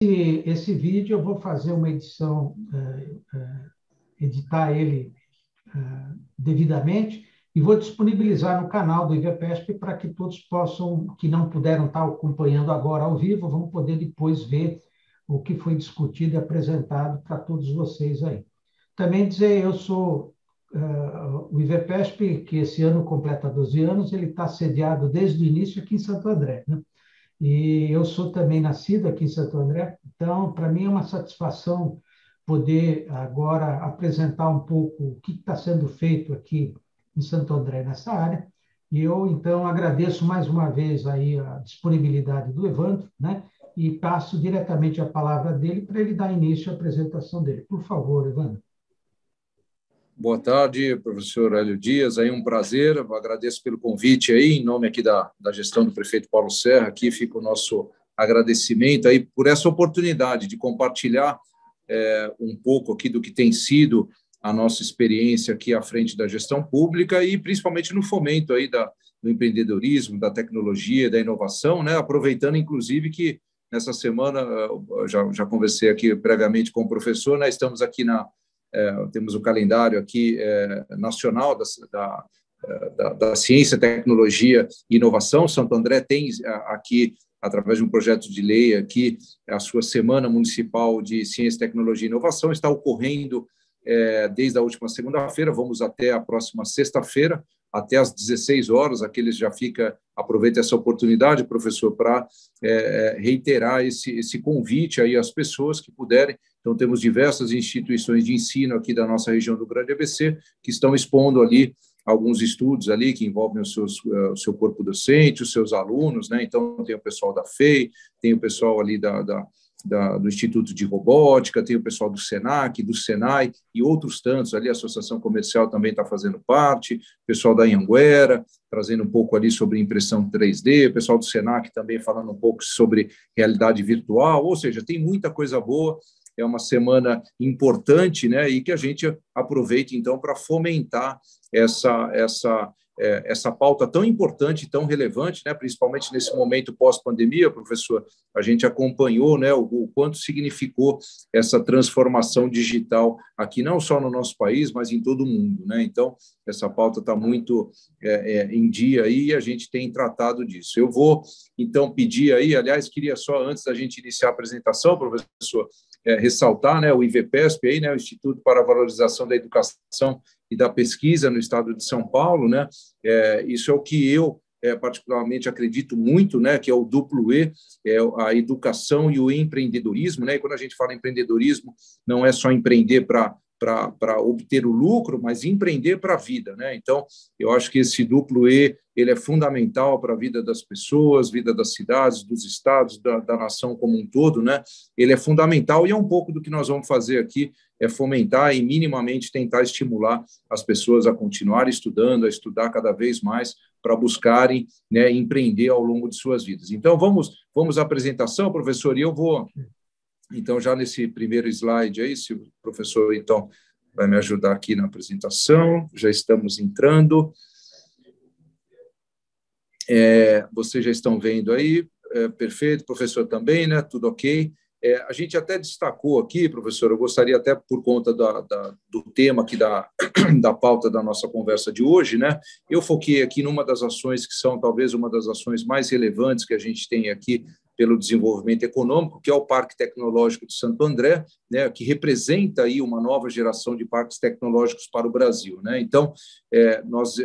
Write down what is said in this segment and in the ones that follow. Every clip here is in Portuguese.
esse vídeo eu vou fazer uma edição, editar ele devidamente, e vou disponibilizar no canal do IVPESP para que todos possam, que não puderam estar acompanhando agora ao vivo, vão poder depois ver o que foi discutido e apresentado para todos vocês aí. Também dizer, eu sou o IVPESP, que esse ano completa 12 anos, ele está sediado desde o início aqui em Santo André, né? E eu sou também nascido aqui em Santo André, então, para mim é uma satisfação poder agora apresentar um pouco o que está sendo feito aqui em Santo André nessa área. E eu, então, agradeço mais uma vez aí a disponibilidade do Evandro, né? E passo diretamente a palavra dele para ele dar início à apresentação dele. Por favor, Evandro. Boa tarde, professor Hélio Dias, aí um prazer, eu agradeço pelo convite aí, em nome aqui da gestão do prefeito Paulo Serra, aqui fica o nosso agradecimento aí por essa oportunidade de compartilhar um pouco aqui do que tem sido a nossa experiência aqui à frente da gestão pública e principalmente no fomento aí do empreendedorismo, da tecnologia, da inovação, né? Aproveitando, inclusive, que nessa semana, já conversei aqui previamente com o professor, né? Estamos aqui temos o calendário aqui nacional da ciência, tecnologia e inovação. Santo André tem aqui, através de um projeto de lei aqui, a sua Semana Municipal de Ciência, Tecnologia e Inovação, está ocorrendo desde a última segunda-feira, vamos até a próxima sexta-feira, até às 16 horas, aqueles já aproveita essa oportunidade, professor, para reiterar esse convite aí às pessoas que puderem. Então, temos diversas instituições de ensino aqui da nossa região do Grande ABC que estão expondo ali alguns estudos ali que envolvem o seu corpo docente, os seus alunos, né? Então, tem o pessoal da FEI, tem o pessoal ali do Instituto de Robótica, tem o pessoal do SENAC, do SENAI e outros tantos ali, a Associação Comercial também está fazendo parte, o pessoal da Anhanguera, trazendo um pouco ali sobre impressão 3D, o pessoal do SENAC também falando um pouco sobre realidade virtual, ou seja, tem muita coisa boa, é uma semana importante, né, e que a gente aproveite, então, para fomentar essa pauta tão importante, tão relevante, né, principalmente nesse momento pós-pandemia, professor, a gente acompanhou, né, o quanto significou essa transformação digital aqui, não só no nosso país, mas em todo o mundo, né? Então, essa pauta está muito em dia aí e a gente tem tratado disso. Eu vou, então, pedir aí, aliás, queria só, antes da gente iniciar a apresentação, professor, ressaltar, né, o IVPESP, aí, né, o Instituto para a Valorização da Educação e da Pesquisa no Estado de São Paulo, né? Isso é o que eu particularmente acredito muito, né? Que é o duplo E, a educação e o empreendedorismo, né? E quando a gente fala em empreendedorismo, não é só empreender para obter o lucro, mas empreender para a vida, né? Então, eu acho que esse duplo E ele é fundamental para a vida das pessoas, vida das cidades, dos estados, da nação como um todo, né? Ele é fundamental e é um pouco do que nós vamos fazer aqui, é fomentar e minimamente tentar estimular as pessoas a continuar estudando, a estudar cada vez mais para buscarem, né, empreender ao longo de suas vidas. Então, vamos à apresentação, professor, e eu vou... Então, já nesse primeiro slide aí, se o professor, então, vai me ajudar aqui na apresentação, já estamos entrando. Vocês já estão vendo aí, perfeito, professor também, né? Tudo ok. A gente até destacou aqui, professor, eu gostaria até por conta do tema aqui da pauta da nossa conversa de hoje, né? Eu foquei aqui numa das ações que são talvez uma das ações mais relevantes que a gente tem aqui pelo desenvolvimento econômico, que é o Parque Tecnológico de Santo André, né, que representa aí uma nova geração de parques tecnológicos para o Brasil, né? Então, nós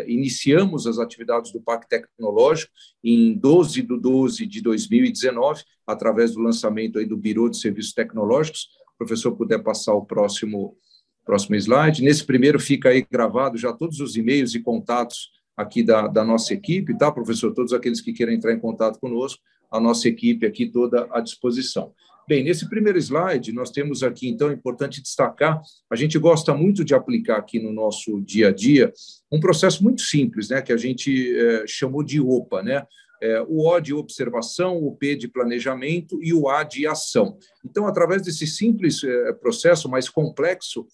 iniciamos as atividades do Parque Tecnológico em 12 de 12 de 2019, através do lançamento aí do Biro de Serviços Tecnológicos. Se o professor puder passar o próximo slide. Nesse primeiro fica aí gravado já todos os e-mails e contatos aqui da nossa equipe, tá, professor? Todos aqueles que queiram entrar em contato conosco, a nossa equipe aqui toda à disposição. Bem, nesse primeiro slide, nós temos aqui, então, é importante destacar, a gente gosta muito de aplicar aqui no nosso dia a dia um processo muito simples, né, que a gente chamou de OPA, né? O O de observação, o P de planejamento e o A de ação. Então, através desse simples processo mais complexo,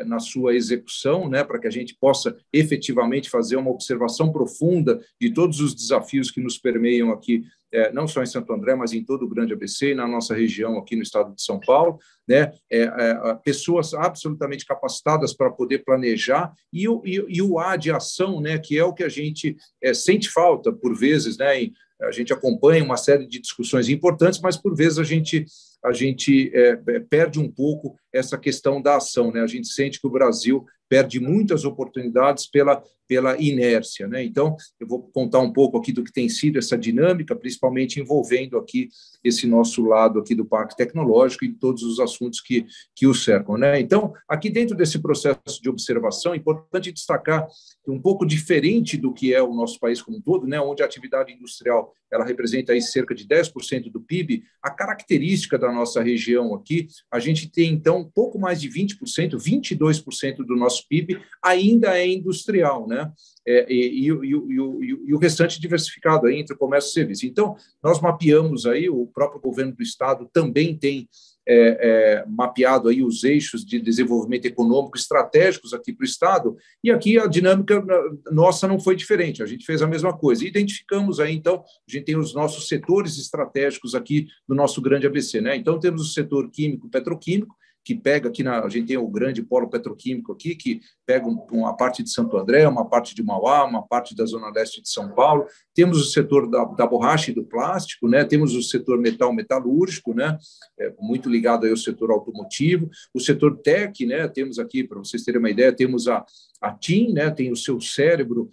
na sua execução, né, para que a gente possa efetivamente fazer uma observação profunda de todos os desafios que nos permeiam aqui, não só em Santo André, mas em todo o Grande ABC e na nossa região aqui no estado de São Paulo, né, pessoas absolutamente capacitadas para poder planejar e o A de ação, né, que é o que a gente sente falta por vezes, né, a gente acompanha uma série de discussões importantes, mas por vezes a gente perde um pouco essa questão da ação, né? A gente sente que o Brasil perde muitas oportunidades pela inércia, né? Então, eu vou contar um pouco aqui do que tem sido essa dinâmica, principalmente envolvendo aqui esse nosso lado aqui do Parque Tecnológico e todos os assuntos que o cercam, né? Então, aqui dentro desse processo de observação, é importante destacar que um pouco diferente do que é o nosso país como um todo, né? Onde a atividade industrial ela representa aí cerca de 10% do PIB, a característica da nossa região aqui, a gente tem, então, pouco mais de 20%, 22% do nosso PIB ainda é industrial, né? E o restante diversificado aí entre comércio e serviço. Então, nós mapeamos aí, o próprio governo do estado também tem mapeado aí os eixos de desenvolvimento econômico estratégicos aqui para o estado, e aqui a dinâmica nossa não foi diferente, a gente fez a mesma coisa. Identificamos aí, então, a gente tem os nossos setores estratégicos aqui no nosso grande ABC, né? Então, temos o setor químico, petroquímico, que pega aqui, a gente tem o grande polo petroquímico aqui, que pega uma parte de Santo André, uma parte de Mauá, uma parte da zona leste de São Paulo. Temos o setor da borracha e do plástico, né? Temos o setor metalúrgico, né? Muito ligado aí ao setor automotivo. O setor tech, né? Temos aqui, para vocês terem uma ideia, temos a TIM, né, tem o seu cérebro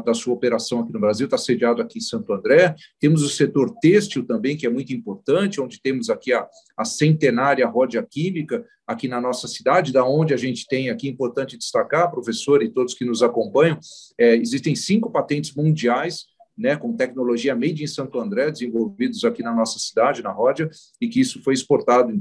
da sua operação aqui no Brasil, está sediado aqui em Santo André. Temos o setor têxtil também, que é muito importante, onde temos aqui a centenária Ródia Química, aqui na nossa cidade, da onde a gente tem aqui, importante destacar, professor e todos que nos acompanham, existem 5 patentes mundiais, né, com tecnologia made in Santo André, desenvolvidos aqui na nossa cidade, na Ródia, e que isso foi exportado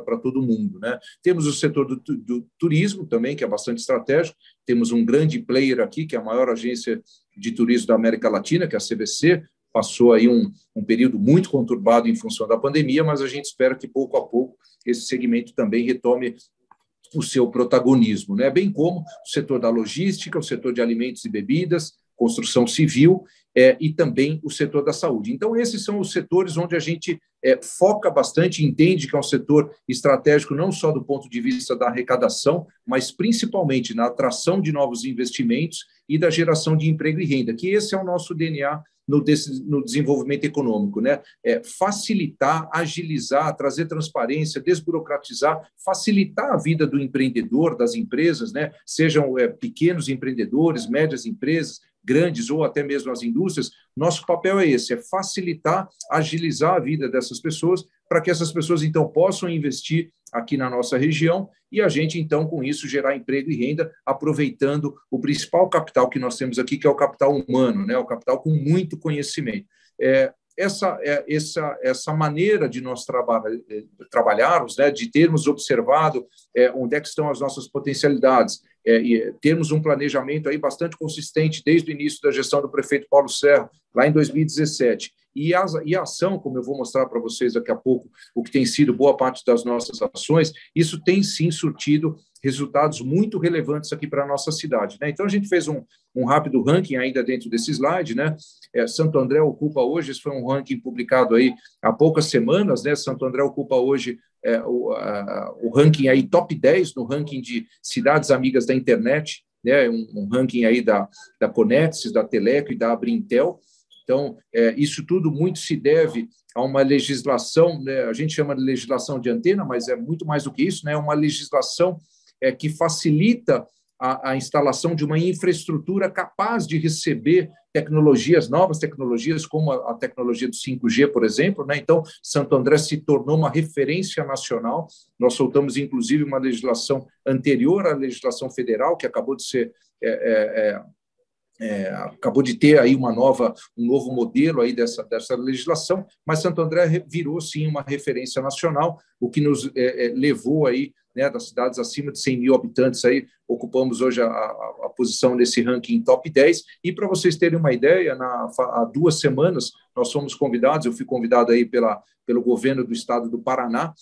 para todo o mundo, né? Temos o setor do turismo também, que é bastante estratégico. Temos um grande player aqui, que é a maior agência de turismo da América Latina, que é a CVC, passou aí um período muito conturbado em função da pandemia, mas a gente espera que, pouco a pouco, esse segmento também retome o seu protagonismo, né? Bem como o setor da logística, o setor de alimentos e bebidas, construção civil, e também o setor da saúde. Então, esses são os setores onde a gente foca bastante, entende que é um setor estratégico não só do ponto de vista da arrecadação, mas principalmente na atração de novos investimentos e da geração de emprego e renda, que esse é o nosso DNA no desenvolvimento econômico, né? Facilitar, agilizar, trazer transparência, desburocratizar, facilitar a vida do empreendedor, das empresas, né? Sejam pequenos empreendedores, médias empresas, grandes ou até mesmo as indústrias. Nosso papel é esse, facilitar, agilizar a vida dessas pessoas, para que essas pessoas, então, possam investir aqui na nossa região e a gente, então, com isso, gerar emprego e renda, aproveitando o principal capital que nós temos aqui, que é o capital humano, né? O capital com muito conhecimento. Essa maneira de nós trabalharmos, né, de termos observado onde é que estão as nossas potencialidades, e termos um planejamento aí bastante consistente desde o início da gestão do prefeito Paulo Serra, lá em 2017, e a ação, como eu vou mostrar para vocês daqui a pouco, o que tem sido boa parte das nossas ações, isso tem sim surtido resultados muito relevantes aqui para a nossa cidade, né? Então, a gente fez um rápido ranking ainda dentro desse slide, né? Santo André ocupa hoje, esse foi um ranking publicado aí há poucas semanas, né? Santo André ocupa hoje o ranking aí top 10 no ranking de cidades amigas da internet, né? Um ranking aí da Conexis, da Teleco e da Abrintel. Então, isso tudo muito se deve a uma legislação, né? A gente chama de legislação de antena, mas é muito mais do que isso, né? Uma legislação que facilita a instalação de uma infraestrutura capaz de receber novas tecnologias, como a tecnologia do 5G, por exemplo, né? Então, Santo André se tornou uma referência nacional. Nós soltamos, inclusive, uma legislação anterior à legislação federal, que acabou de ser acabou de ter aí um novo modelo aí dessa legislação, mas Santo André virou, sim, uma referência nacional, o que nos levou aí, né, das cidades acima de 100 mil habitantes, aí, ocupamos hoje a posição nesse ranking top 10, e para vocês terem uma ideia, há 2 semanas nós fomos convidados, eu fui convidado aí pelo governo do estado do Paraná,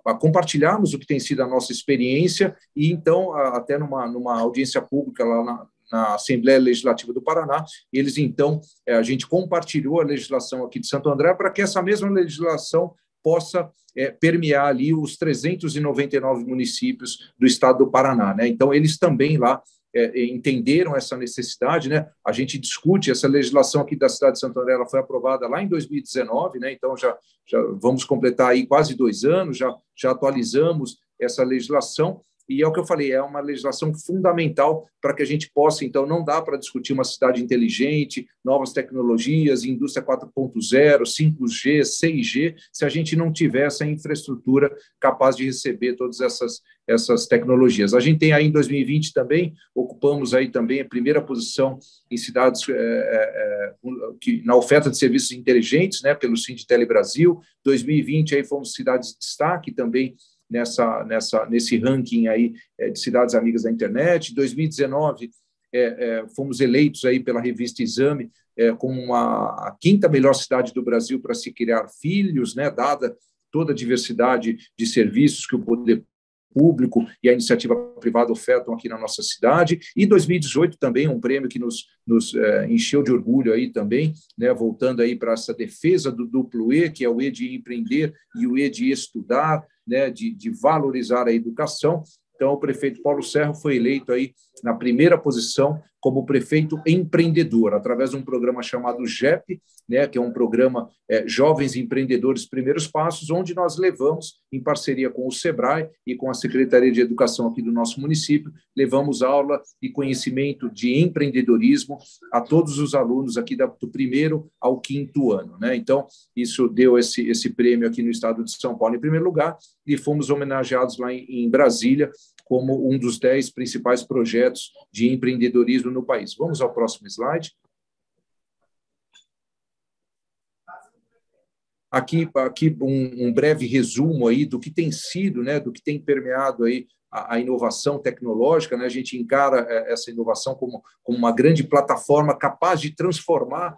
a compartilharmos o que tem sido a nossa experiência, e então, até numa audiência pública lá na Assembleia Legislativa do Paraná, eles, então, a gente compartilhou a legislação aqui de Santo André para que essa mesma legislação possa permear ali os 399 municípios do estado do Paraná, né? Então, eles também lá entenderam essa necessidade, né? A gente discute essa legislação aqui da cidade de Santo André, ela foi aprovada lá em 2019, né? Então, já vamos completar aí quase 2 anos, já atualizamos essa legislação, e é o que eu falei, é uma legislação fundamental para que a gente possa, então, não dá para discutir uma cidade inteligente, novas tecnologias, indústria 4.0, 5G, 6G, se a gente não tiver essa infraestrutura capaz de receber todas essas tecnologias. A gente tem aí em 2020 também, ocupamos aí também a primeira posição em cidades na oferta de serviços inteligentes, né, pelo Sindtele Brasil. 2020 aí fomos cidades de destaque também nesse ranking aí de cidades amigas da internet. Em 2019, fomos eleitos aí pela revista Exame como a 5ª melhor cidade do Brasil para se criar filhos, né, dada toda a diversidade de serviços que o poder público e a iniciativa privada ofertam aqui na nossa cidade. E 2018 também um prêmio que nos encheu de orgulho aí também, né, voltando aí para essa defesa do duplo E, que é o E de empreender e o E de estudar, né, de valorizar a educação. Então, o prefeito Paulo Serra foi eleito aí na primeira posição como prefeito empreendedor, através de um programa chamado GEP, né, que é um programa Jovens Empreendedores Primeiros Passos, onde nós levamos, em parceria com o SEBRAE e com a Secretaria de Educação aqui do nosso município, levamos aula e conhecimento de empreendedorismo a todos os alunos aqui do 1º ao 5º ano, né? Então, isso deu esse prêmio aqui no estado de São Paulo em primeiro lugar, e fomos homenageados lá em Brasília como um dos 10 principais projetos de empreendedorismo no país. Vamos ao próximo slide. Aqui um breve resumo aí do que tem sido, né, do que tem permeado aí a inovação tecnológica, né? A gente encara essa inovação como uma grande plataforma capaz de transformar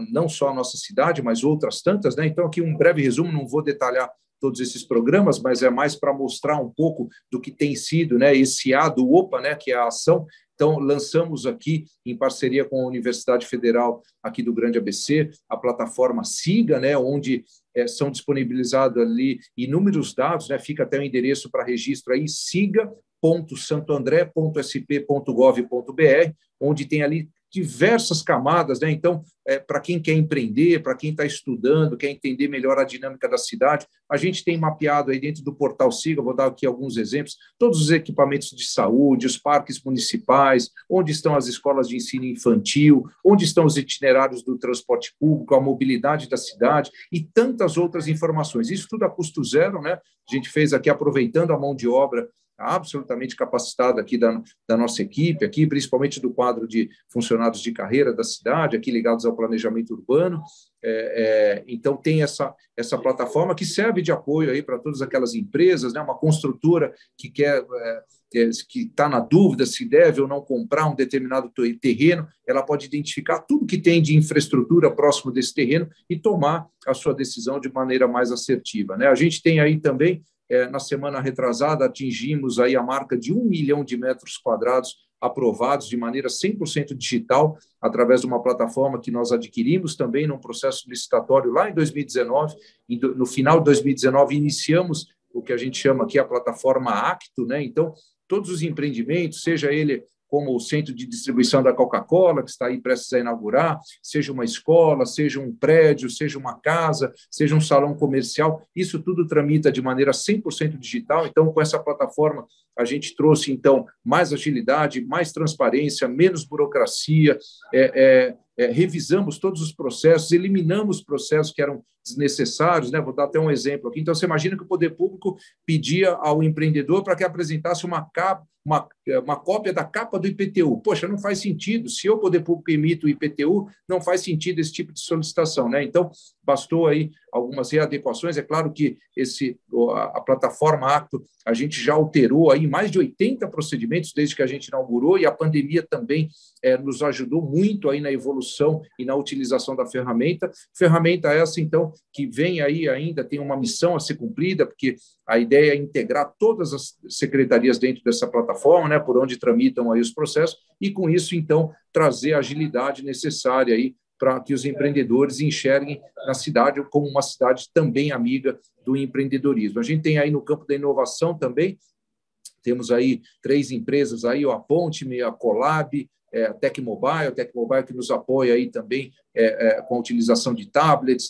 não só a nossa cidade, mas outras tantas, né? Então, aqui um breve resumo, não vou detalhar todos esses programas, mas é mais para mostrar um pouco do que tem sido, né, esse A do OPA, né, que é a ação. Então, lançamos aqui, em parceria com a Universidade Federal aqui do Grande ABC, a plataforma SIGA, né, onde são disponibilizados ali inúmeros dados, né, fica até o endereço para registro aí, siga.santoandré.sp.gov.br, onde tem ali diversas camadas, né? Então, para quem quer empreender, para quem está estudando, quer entender melhor a dinâmica da cidade, a gente tem mapeado aí dentro do portal SIGA, vou dar aqui alguns exemplos, todos os equipamentos de saúde, os parques municipais, onde estão as escolas de ensino infantil, onde estão os itinerários do transporte público, a mobilidade da cidade e tantas outras informações. Isso tudo a custo zero, né? A gente fez aqui aproveitando a mão de obra absolutamente capacitada aqui da nossa equipe, aqui principalmente do quadro de funcionários de carreira da cidade, aqui ligados ao planejamento urbano. Então, tem essa plataforma que serve de apoio aí para todas aquelas empresas, né? Uma construtora que está na dúvida se deve ou não comprar um determinado terreno, ela pode identificar tudo que tem de infraestrutura próximo desse terreno e tomar a sua decisão de maneira mais assertiva, né? A gente tem aí também, na semana retrasada, atingimos aí a marca de 1 milhão de metros quadrados aprovados de maneira 100% digital, através de uma plataforma que nós adquirimos também num processo licitatório lá em 2019. No final de 2019, iniciamos o que a gente chama aqui a plataforma Acto, né? Então, todos os empreendimentos, seja ele como o centro de distribuição da Coca-Cola, que está aí prestes a inaugurar, seja uma escola, seja um prédio, seja uma casa, seja um salão comercial, isso tudo tramita de maneira 100% digital. Então, com essa plataforma, a gente trouxe, então, mais agilidade, mais transparência, menos burocracia, revisamos todos os processos, eliminamos processos que eram desnecessários, né? Vou dar até um exemplo aqui. Então, você imagina que o poder público pedia ao empreendedor para que apresentasse uma cópia da capa do IPTU. Poxa, não faz sentido. Se o poder público emite o IPTU, não faz sentido esse tipo de solicitação, né? Então, bastou aí algumas readequações. É claro que a plataforma Acto, a gente já alterou aí mais de 80 procedimentos desde que a gente inaugurou, e a pandemia também nos ajudou muito aí na evolução e na utilização da ferramenta. Ferramenta essa, então, que vem aí ainda, tem uma missão a ser cumprida, porque a ideia é integrar todas as secretarias dentro dessa plataforma, né, por onde tramitam aí os processos, e com isso, então, trazer a agilidade necessária aí para que os empreendedores enxerguem na cidade como uma cidade também amiga do empreendedorismo. A gente tem aí no campo da inovação também, temos aí 3 empresas, aí, a Ponte, a Colab, a Tecmobile que nos apoia aí também com a utilização de tablets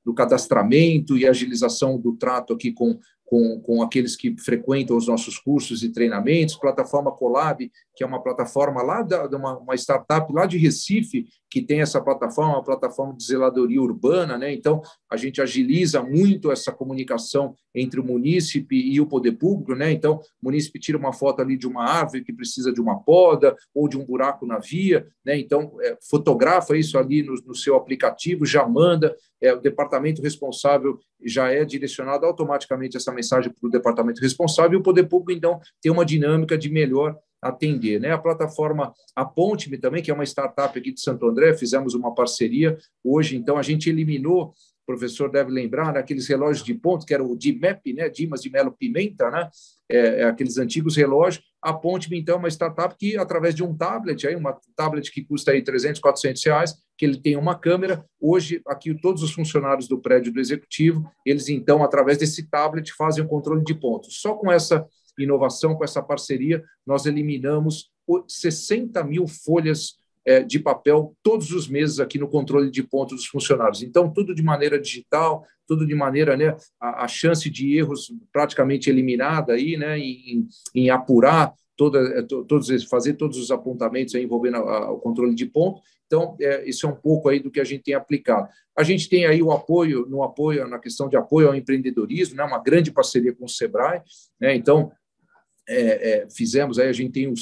no cadastramento e agilização do trato aqui com aqueles que frequentam os nossos cursos e treinamentos. Plataforma Colab, que é uma plataforma lá de uma startup lá de Recife, que tem essa plataforma, uma plataforma de zeladoria urbana, né? Então, a gente agiliza muito essa comunicação entre o munícipe e o poder público, né? Então, o munícipe tira uma foto ali de uma árvore que precisa de uma poda ou de um buraco na via, né? Então, fotografa isso ali no seu aplicativo, já manda, o departamento responsável já é direcionado automaticamente essa mensagem para o departamento responsável, e o poder público, então, tem uma dinâmica de melhor atender, né? A plataforma A Ponte-me também, que é uma startup aqui de Santo André, fizemos uma parceria. Hoje, então, a gente eliminou, o professor deve lembrar, né, aqueles relógios de ponto, que era o DIMEP, né, Dimas de Melo Pimenta, né, aqueles antigos relógios. A Ponte-me, então, é uma startup que, através de um tablet, uma tablet que custa aí 300, 400 reais, que ele tem uma câmera. Hoje, aqui, todos os funcionários do prédio do Executivo, eles, então, através desse tablet, fazem o controle de pontos. Só com essa inovação, com essa parceria, nós eliminamos 60 mil folhas de papel todos os meses aqui no controle de pontos dos funcionários. Então, tudo de maneira digital, tudo de maneira, né, a chance de erros praticamente eliminada aí, né, em apurar fazer todos os apontamentos aí envolvendo o controle de ponto. Então, isso é um pouco aí do que a gente tem aplicado. A gente tem aí na questão de apoio ao empreendedorismo, né, uma grande parceria com o Sebrae, né? Então, fizemos aí, a gente tem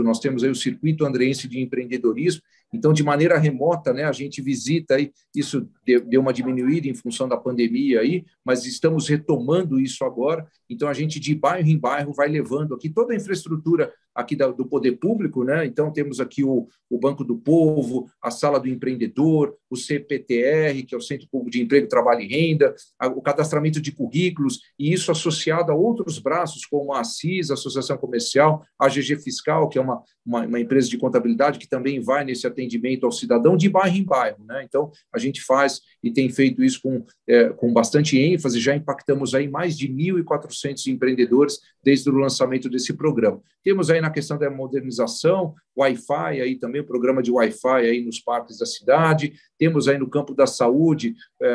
nós temos aí o circuito andreense de empreendedorismo. Então, de maneira remota, né, a gente visita aí, isso deu uma diminuída em função da pandemia aí, mas estamos retomando isso agora. Então, a gente de bairro em bairro vai levando aqui toda a infraestrutura aqui do poder público, né? Então, temos aqui o Banco do Povo, a Sala do Empreendedor, o CPTR, que é o Centro Público de Emprego, Trabalho e Renda, o cadastramento de currículos, e isso associado a outros braços, como a ACIS, a Associação Comercial, a GG Fiscal, que é uma empresa de contabilidade que também vai nesse atendimento ao cidadão de bairro em bairro, né? Então, a gente faz e tem feito isso com bastante ênfase. Já impactamos aí mais de 1.400 empreendedores desde o lançamento desse programa. Temos aí na questão da modernização, Wi-Fi, aí também o programa de Wi-Fi aí nos parques da cidade. Temos aí no campo da saúde,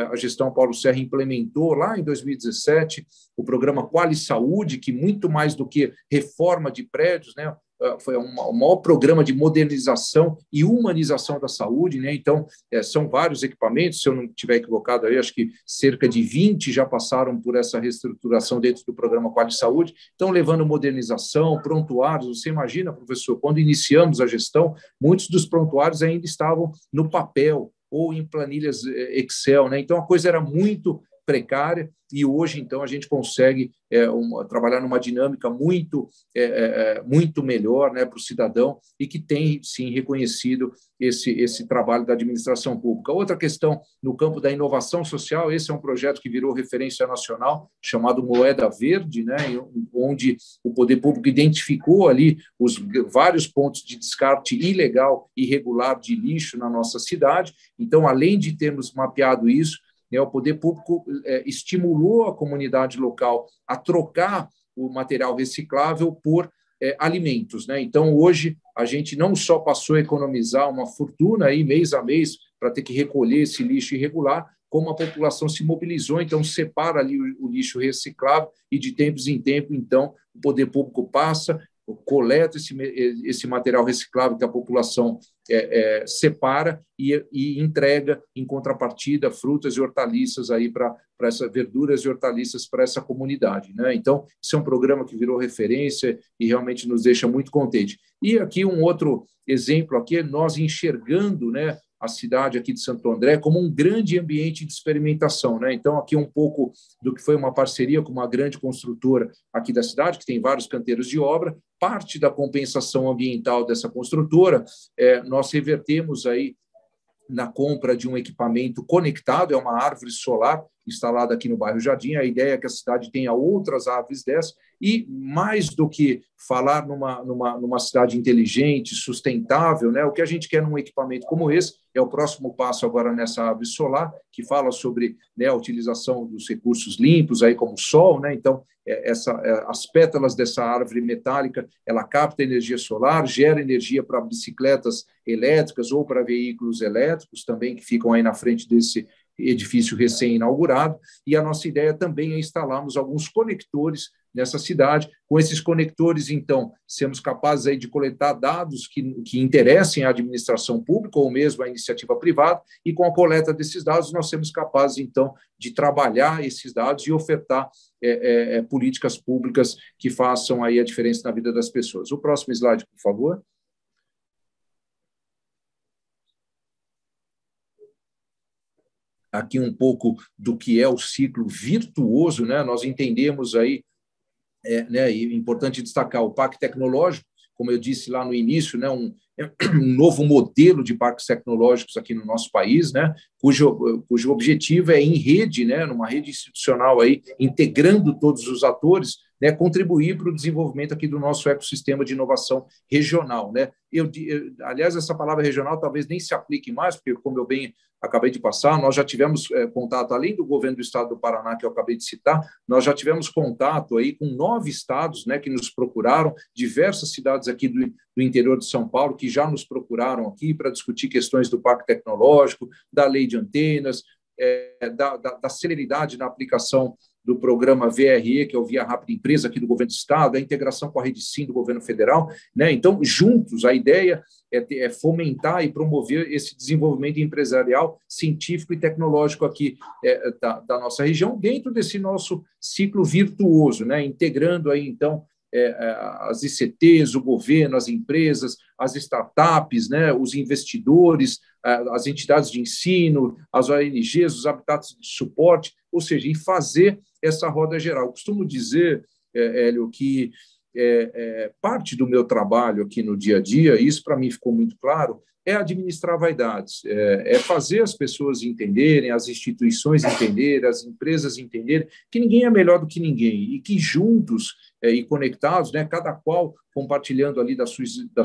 a gestão Paulo Serra implementou lá em 2017 o programa Quali Saúde, que muito mais do que reforma de prédios, né, foi o maior programa de modernização e humanização da saúde, né? Então, são vários equipamentos, se eu não estiver equivocado aí, acho que cerca de 20 já passaram por essa reestruturação dentro do programa Quali Saúde, então levando modernização, prontuários. Você imagina, professor, quando iniciamos a gestão, muitos dos prontuários ainda estavam no papel ou em planilhas Excel, né? Então, a coisa era muito precária, e hoje, então, a gente consegue trabalhar numa dinâmica muito melhor, né, para o cidadão, e que tem, sim, reconhecido esse trabalho da administração pública. Outra questão no campo da inovação social, esse é um projeto que virou referência nacional, chamado Moeda Verde, né, onde o poder público identificou ali os vários pontos de descarte ilegal e irregular de lixo na nossa cidade. Então, além de termos mapeado isso, o poder público estimulou a comunidade local a trocar o material reciclável por alimentos, né? Então, hoje, a gente não só passou a economizar uma fortuna aí, mês a mês para ter que recolher esse lixo irregular, como a população se mobilizou, então separa ali o lixo reciclável e, de tempos em tempos, então, o poder público passa, coleta esse material reciclável que a população separa e entrega em contrapartida frutas e hortaliças aí para essas verduras e hortaliças para essa comunidade, né? Então, isso é um programa que virou referência e realmente nos deixa muito contente. E aqui um outro exemplo aqui é nós enxergando, né, a cidade aqui de Santo André como um grande ambiente de experimentação, né? Então, aqui um pouco do que foi uma parceria com uma grande construtora aqui da cidade, que tem vários canteiros de obra. Parte da compensação ambiental dessa construtora, nós revertemos aí na compra de um equipamento conectado, é uma árvore solar instalada aqui no bairro Jardim. A ideia é que a cidade tenha outras árvores dessas e, mais do que falar numa cidade inteligente, sustentável, né, o que a gente quer num equipamento como esse é o próximo passo agora nessa árvore solar, que fala sobre, né, a utilização dos recursos limpos, aí como o sol, né? Então, as pétalas dessa árvore metálica, ela capta energia solar, gera energia para bicicletas elétricas ou para veículos elétricos também, que ficam aí na frente desse edifício recém-inaugurado, e a nossa ideia também é instalarmos alguns conectores nessa cidade. Com esses conectores, então, sermos capazes aí de coletar dados que interessem à administração pública ou mesmo à iniciativa privada, e com a coleta desses dados nós sermos capazes, então, de trabalhar esses dados e ofertar políticas públicas que façam aí a diferença na vida das pessoas. O próximo slide, por favor. Aqui um pouco do que é o ciclo virtuoso, né? Nós entendemos aí, né, e é importante destacar o Parque Tecnológico, como eu disse lá no início, né, um novo modelo de parques tecnológicos aqui no nosso país, né, cujo objetivo é em rede, né, numa rede institucional aí, integrando todos os atores, né, contribuir para o desenvolvimento aqui do nosso ecossistema de inovação regional, né? Aliás, essa palavra regional talvez nem se aplique mais, porque, como eu bem acabei de passar, nós já tivemos contato, além do governo do estado do Paraná, que eu acabei de citar, nós já tivemos contato aí com 9 estados, né, que nos procuraram, diversas cidades aqui do interior de São Paulo, que já nos procuraram aqui para discutir questões do Parque Tecnológico, da lei de antenas, da celeridade na aplicação do programa VRE, que é o Via Rápida Empresa aqui do governo do estado, a integração com a Rede Sim do governo federal, né? Então, juntos, a ideia é fomentar e promover esse desenvolvimento empresarial, científico e tecnológico aqui da nossa região, dentro desse nosso ciclo virtuoso, né? Integrando aí, então, as ICTs, o governo, as empresas, as startups, né, os investidores, as entidades de ensino, as ONGs, os habitats de suporte, ou seja, e fazer essa roda geral. Eu costumo dizer, Hélio, que parte do meu trabalho aqui no dia a dia, isso para mim ficou muito claro, é administrar vaidades, é fazer as pessoas entenderem, as instituições entenderem, as empresas entenderem que ninguém é melhor do que ninguém e que juntos e conectados, né, cada qual compartilhando ali das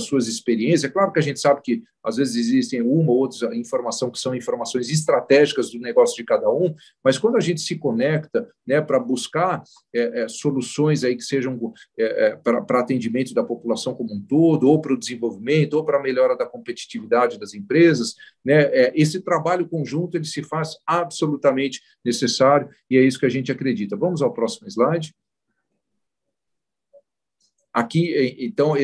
suas experiências. É claro que a gente sabe que, às vezes, existem uma ou outra informação que são informações estratégicas do negócio de cada um, mas quando a gente se conecta, né, para buscar soluções aí que sejam para atendimento da população como um todo, ou para o desenvolvimento, ou para a melhora da competitividade das empresas, né, esse trabalho conjunto ele se faz absolutamente necessário e é isso que a gente acredita. Vamos ao próximo slide. Aqui, então,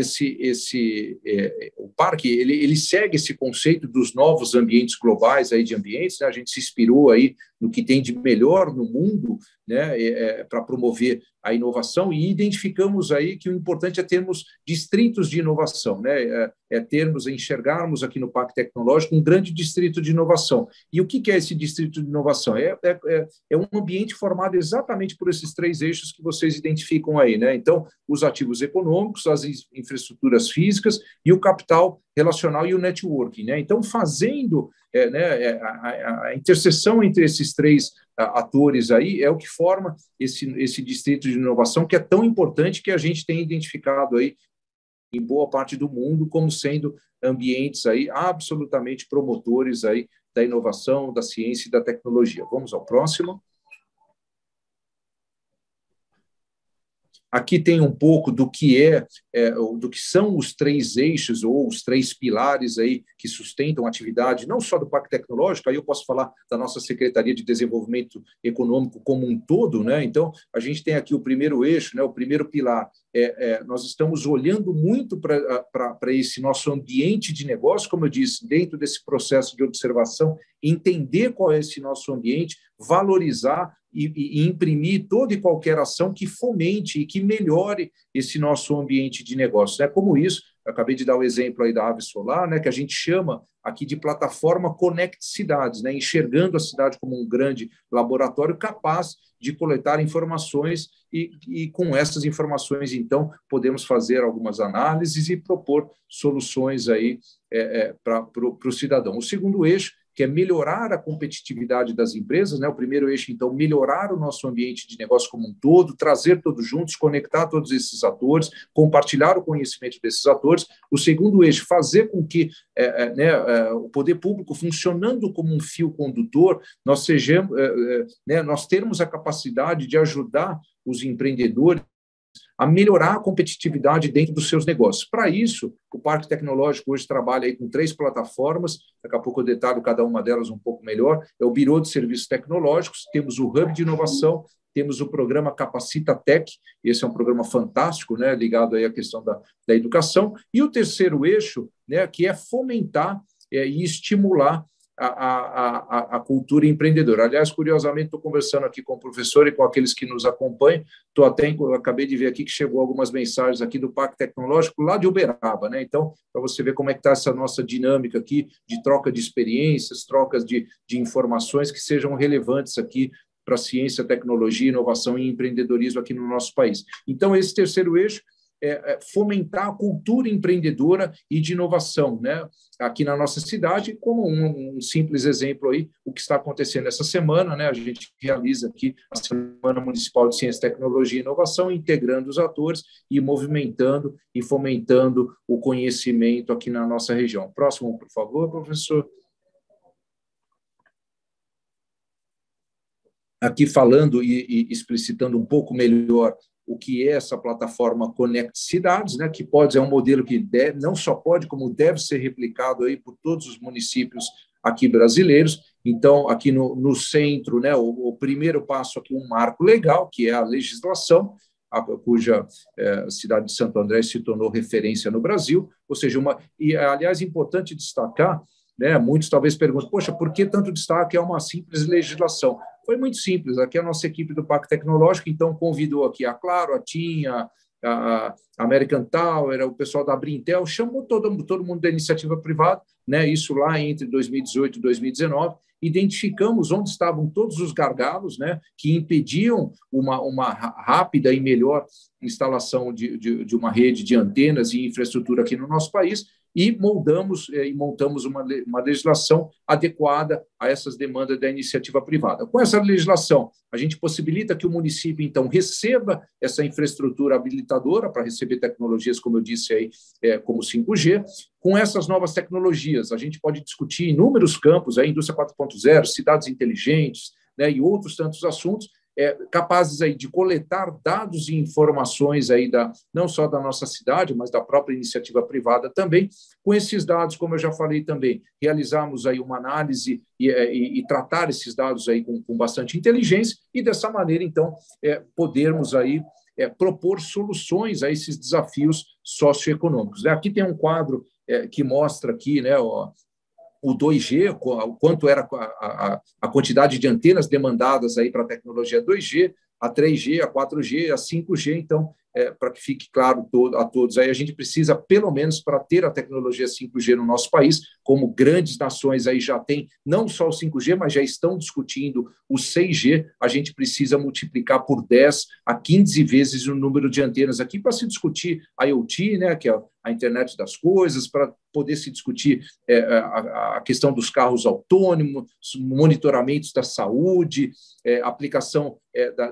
o parque ele segue esse conceito dos novos ambientes globais aí de ambientes, né? A gente se inspirou aí no que tem de melhor no mundo, né, para promover a inovação e identificamos aí que o importante é termos distritos de inovação, né? Enxergarmos aqui no Parque Tecnológico um grande distrito de inovação. E o que é esse distrito de inovação? É um ambiente formado exatamente por esses 3 eixos que vocês identificam aí, né? Então, os ativos econômicos, as infraestruturas físicas e o capital relacional e o networking, né? Então, fazendo a interseção entre esses 3 atores aí é o que forma esse distrito de inovação que é tão importante que a gente tem identificado aí em boa parte do mundo como sendo ambientes aí absolutamente promotores aí da inovação, da ciência e da tecnologia. Vamos ao próximo. Aqui tem um pouco do que do que são os 3 eixos ou os 3 pilares aí que sustentam a atividade, não só do Parque Tecnológico, aí eu posso falar da nossa Secretaria de Desenvolvimento Econômico como um todo, né? Então, a gente tem aqui o primeiro eixo, né? O primeiro pilar nós estamos olhando muito para esse nosso ambiente de negócio, como eu disse, dentro desse processo de observação, entender qual é esse nosso ambiente, valorizar e imprimir toda e qualquer ação que fomente e que melhore esse nosso ambiente de negócio. Como isso, eu acabei de dar o exemplo aí da Ave Solar, que a gente chama aqui de plataforma Conect Cidades, enxergando a cidade como um grande laboratório capaz de coletar informações e com essas informações, então, podemos fazer algumas análises e propor soluções aí para o cidadão. O segundo eixo, que é melhorar a competitividade das empresas, O primeiro eixo, então, melhorar o nosso ambiente de negócio como um todo, trazer todos juntos, conectar todos esses atores, compartilhar o conhecimento desses atores. O segundo eixo, fazer com que o poder público, funcionando como um fio condutor, nós termos a capacidade de ajudar os empreendedores a melhorar a competitividade dentro dos seus negócios. Para isso, o Parque Tecnológico hoje trabalha aí com 3 plataformas, daqui a pouco eu detalho cada uma delas um pouco melhor, é o Birô de Serviços Tecnológicos, temos o Hub de Inovação, temos o programa Capacita Tech, esse é um programa fantástico, ligado aí à questão da educação, e o terceiro eixo, que é fomentar e estimular a cultura empreendedora. Aliás, curiosamente, estou conversando aqui com o professor e com aqueles que nos acompanham, acabei de ver aqui que chegou algumas mensagens aqui do Parque Tecnológico lá de Uberaba, Então, para você ver como é que está essa nossa dinâmica aqui de troca de experiências, trocas de informações que sejam relevantes aqui para a ciência, tecnologia, inovação e empreendedorismo aqui no nosso país. Então, esse terceiro eixo fomentar a cultura empreendedora e de inovação, aqui na nossa cidade, como um simples exemplo aí, o que está acontecendo essa semana, a gente realiza aqui a Semana Municipal de Ciência, Tecnologia e Inovação, integrando os atores e movimentando e fomentando o conhecimento aqui na nossa região. Próximo, por favor, professor. Aqui falando e explicitando um pouco melhor o que é essa plataforma Conect Cidades, que é um modelo que não só pode, como deve ser replicado aí por todos os municípios aqui brasileiros. Então, aqui no centro, o primeiro passo aqui, um marco legal, que é a legislação, cuja cidade de Santo André se tornou referência no Brasil, ou seja, aliás, importante destacar, muitos talvez perguntem, poxa, por que tanto destaque? É uma simples legislação. Foi muito simples. Aqui a nossa equipe do Parque Tecnológico, então, convidou aqui a Claro, a TIM, a American Tower, o pessoal da Brintel, chamou todo mundo da iniciativa privada, isso lá entre 2018 e 2019, identificamos onde estavam todos os gargalos, que impediam uma rápida e melhor instalação de uma rede de antenas e infraestrutura aqui no nosso país, e montamos uma legislação adequada a essas demandas da iniciativa privada. Com essa legislação, a gente possibilita que o município, então, receba essa infraestrutura habilitadora para receber tecnologias, como eu disse aí, como 5G. Com essas novas tecnologias, a gente pode discutir inúmeros campos, a indústria 4.0, cidades inteligentes, e outros tantos assuntos, capazes aí de coletar dados e informações aí não só da nossa cidade, mas da própria iniciativa privada também. Com esses dados, como eu já falei também, realizamos aí uma análise e tratar esses dados aí com bastante inteligência e, dessa maneira, então, podermos aí propor soluções a esses desafios socioeconômicos. Aqui tem um quadro que mostra aqui, o 2G, o quanto era a quantidade de antenas demandadas aí para a tecnologia 2G, a 3G, a 4G, a 5G. Então, para que fique claro a todos, aí a gente precisa, pelo menos, para ter a tecnologia 5G no nosso país, como grandes nações aí já têm, não só o 5G, mas já estão discutindo o 6G, a gente precisa multiplicar por 10 a 15 vezes o número de antenas aqui para se discutir a IoT, que é a internet das coisas, para poder se discutir a questão dos carros autônomos, monitoramentos da saúde, aplicação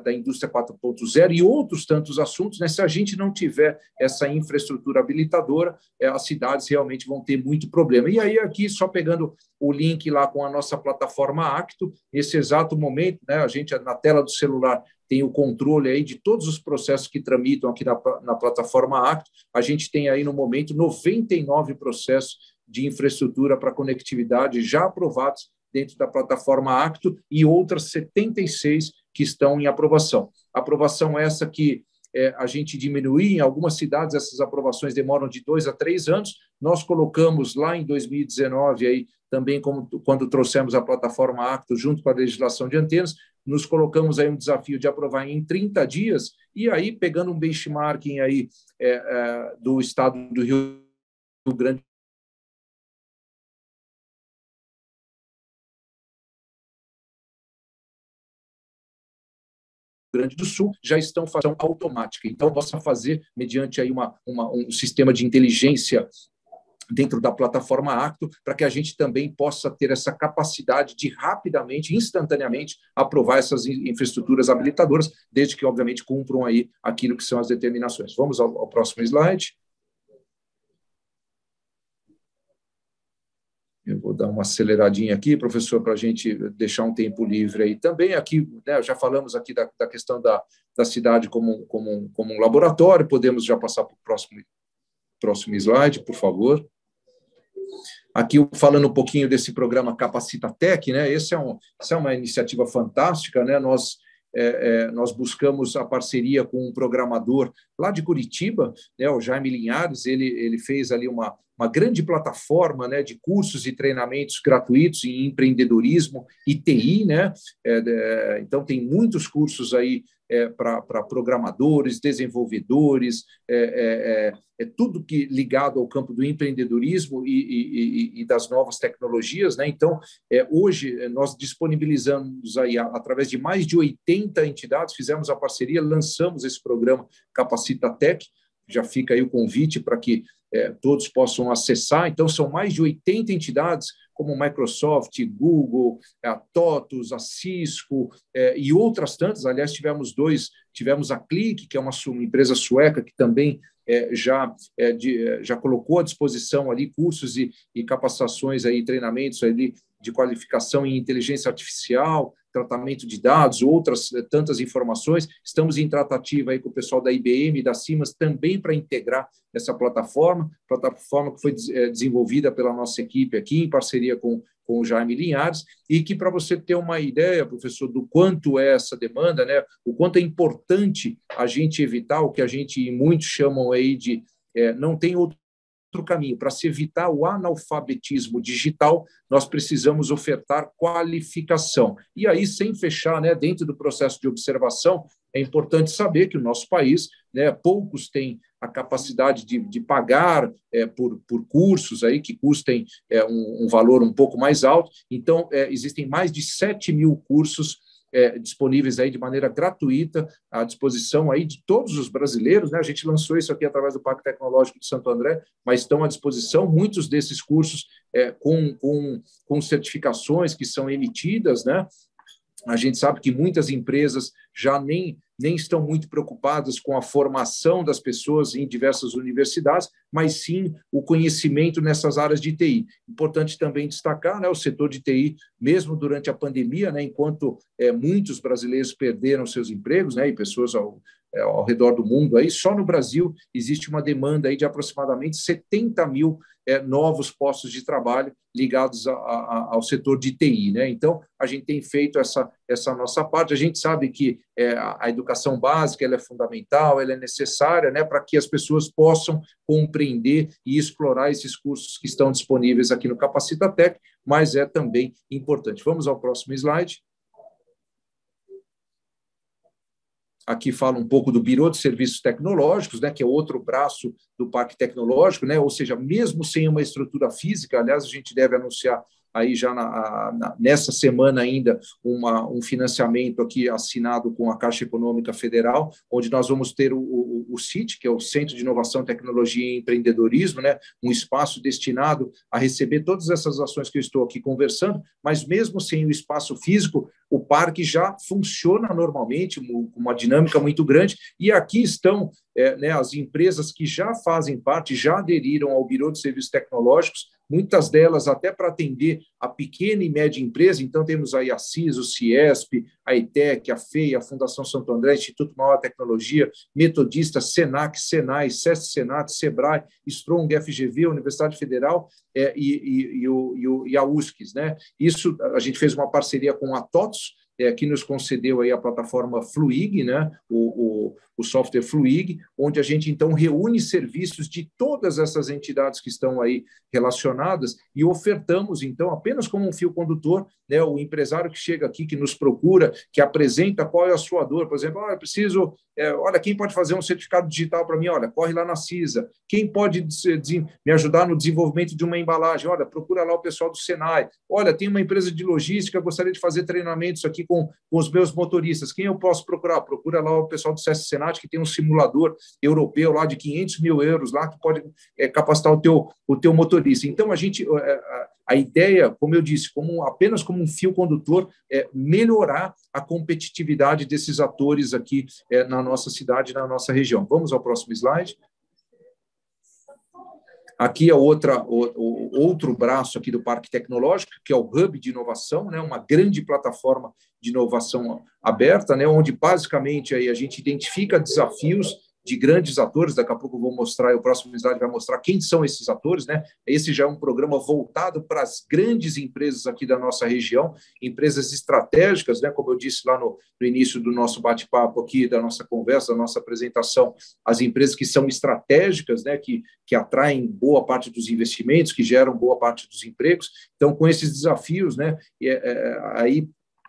da indústria 4.0 e outros tantos assuntos. Se a gente não tiver essa infraestrutura habilitadora, as cidades realmente vão ter muito problema. E aí, aqui, só pegando o link lá com a nossa plataforma Acto, nesse exato momento, a gente, na tela do celular, tem o controle aí de todos os processos que tramitam aqui na plataforma Acto. A gente tem aí, no momento, 99 processos de infraestrutura para conectividade já aprovados dentro da plataforma Acto e outras 76 que estão em aprovação. Aprovação essa que a gente diminuir. Em algumas cidades, essas aprovações demoram de 2 a 3 anos. Nós colocamos lá em 2019, aí, também quando trouxemos a plataforma Acto junto com a legislação de antenas, nos colocamos aí um desafio de aprovar em 30 dias, e aí, pegando um benchmarking aí, do estado do Rio Grande Grande do Sul, já estão fazendo automática. Então, possa fazer, mediante aí um sistema de inteligência dentro da plataforma Acto, para que a gente também possa ter essa capacidade de rapidamente, instantaneamente, aprovar essas infraestruturas habilitadoras, desde que, obviamente, cumpram aí aquilo que são as determinações. Vamos ao próximo slide. Eu vou dar uma aceleradinha aqui, professor, para a gente deixar um tempo livre aí. Também aqui, né, já falamos aqui da questão da cidade como um laboratório, podemos já passar para o próximo slide, por favor. Aqui, falando um pouquinho desse programa Capacitatec, né, essa é uma iniciativa fantástica, né, nós buscamos a parceria com um programador lá de Curitiba, né, o Jaime Linhares. Ele fez ali uma grande plataforma, né, de cursos e treinamentos gratuitos em empreendedorismo e TI, né? Então, tem muitos cursos aí para programadores, desenvolvedores, tudo que ligado ao campo do empreendedorismo e das novas tecnologias, né? Então, hoje nós disponibilizamos aí através de mais de 80 entidades, fizemos a parceria, lançamos esse programa Capacitatec. Já fica aí o convite para que todos possam acessar. Então, são mais de 80 entidades, como Microsoft, Google, a TOTUS, a Cisco e outras tantas. Aliás, tivemos a Click, que é uma empresa sueca que também já colocou à disposição ali cursos e capacitações, aí, treinamentos ali de qualificação em inteligência artificial, tratamento de dados, outras tantas informações. Estamos em tratativa aí com o pessoal da IBM e da Siemens também para integrar essa plataforma que foi desenvolvida pela nossa equipe aqui, em parceria com o Jaime Linhares, e que, para você ter uma ideia, professor, do quanto é essa demanda, né, o quanto é importante a gente evitar o que a gente, muitos chamam aí de não tem outro caminho. Para se evitar o analfabetismo digital, nós precisamos ofertar qualificação. E aí, sem fechar, né, dentro do processo de observação, é importante saber que o nosso país, né, poucos têm a capacidade de pagar por cursos aí que custem um valor um pouco mais alto. Então, existem mais de 7.000 cursos disponíveis aí de maneira gratuita à disposição aí de todos os brasileiros, né? A gente lançou isso aqui através do Parque Tecnológico de Santo André, mas estão à disposição muitos desses cursos com certificações que são emitidas, né? A gente sabe que muitas empresas já nem estão muito preocupadas com a formação das pessoas em diversas universidades, mas sim o conhecimento nessas áreas de TI. Importante também destacar, né, o setor de TI, mesmo durante a pandemia, né, enquanto muitos brasileiros perderam seus empregos, né, e pessoas ao redor do mundo, aí, só no Brasil existe uma demanda aí de aproximadamente 70.000 novos postos de trabalho ligados ao setor de TI, né? Então, a gente tem feito essa nossa parte. A gente sabe que a educação básica ela é fundamental, ela é necessária, né, para que as pessoas possam compreender e explorar esses cursos que estão disponíveis aqui no Capacitatec, mas é também importante. Vamos ao próximo slide. Aqui fala um pouco do Biro de Serviços Tecnológicos, né, que é outro braço do Parque Tecnológico, né, ou seja, mesmo sem uma estrutura física, aliás, a gente deve anunciar aí já nessa semana ainda um financiamento aqui assinado com a Caixa Econômica Federal, onde nós vamos ter o CIT, que é o Centro de Inovação, Tecnologia e Empreendedorismo, né, um espaço destinado a receber todas essas ações que eu estou aqui conversando, mas mesmo sem o espaço físico, o parque já funciona normalmente, com uma dinâmica muito grande, e aqui estão né, as empresas que já fazem parte, já aderiram ao Biro de Serviços Tecnológicos, muitas delas até para atender a pequena e média empresa. Então, temos aí a CIS, o CIESP, a ETEC, a FEI, a Fundação Santo André, Instituto Maior Tecnologia, Metodista, SENAC, SENAI, SESC, Senat, SEBRAE, Strong, FGV, Universidade Federal e a USCS, né? Isso, a gente fez uma parceria com a TOTUS, que nos concedeu aí a plataforma Fluig, né, o software Fluig, onde a gente, então, reúne serviços de todas essas entidades que estão aí relacionadas e ofertamos, então, apenas como um fio condutor, né, o empresário que chega aqui, que nos procura, que apresenta qual é a sua dor, por exemplo, eu preciso, olha, quem pode fazer um certificado digital para mim? Olha, corre lá na CISA. Quem pode me ajudar no desenvolvimento de uma embalagem? Olha, procura lá o pessoal do Senai. Olha, tem uma empresa de logística, gostaria de fazer treinamentos aqui com os meus motoristas. Quem eu posso procurar? Procura lá o pessoal do SESC Senat, que tem um simulador europeu lá de 500 mil euros lá, que pode capacitar o teu motorista. Então, a ideia, como eu disse, apenas como um fio condutor, é melhorar a competitividade desses atores aqui na nossa cidade, na nossa região. Vamos ao próximo slide. Aqui é outro braço aqui do Parque Tecnológico, que é o Hub de Inovação, né, uma grande plataforma de inovação aberta, né, onde basicamente aí a gente identifica desafios de grandes atores. Daqui a pouco eu vou mostrar, o próximo slide vai mostrar quem são esses atores, né? Esse já é um programa voltado para as grandes empresas aqui da nossa região, empresas estratégicas, né? Como eu disse lá no início do nosso bate-papo aqui, da nossa conversa, da nossa apresentação, as empresas que são estratégicas, né? Que atraem boa parte dos investimentos, que geram boa parte dos empregos. Então, com esses desafios, né? Aí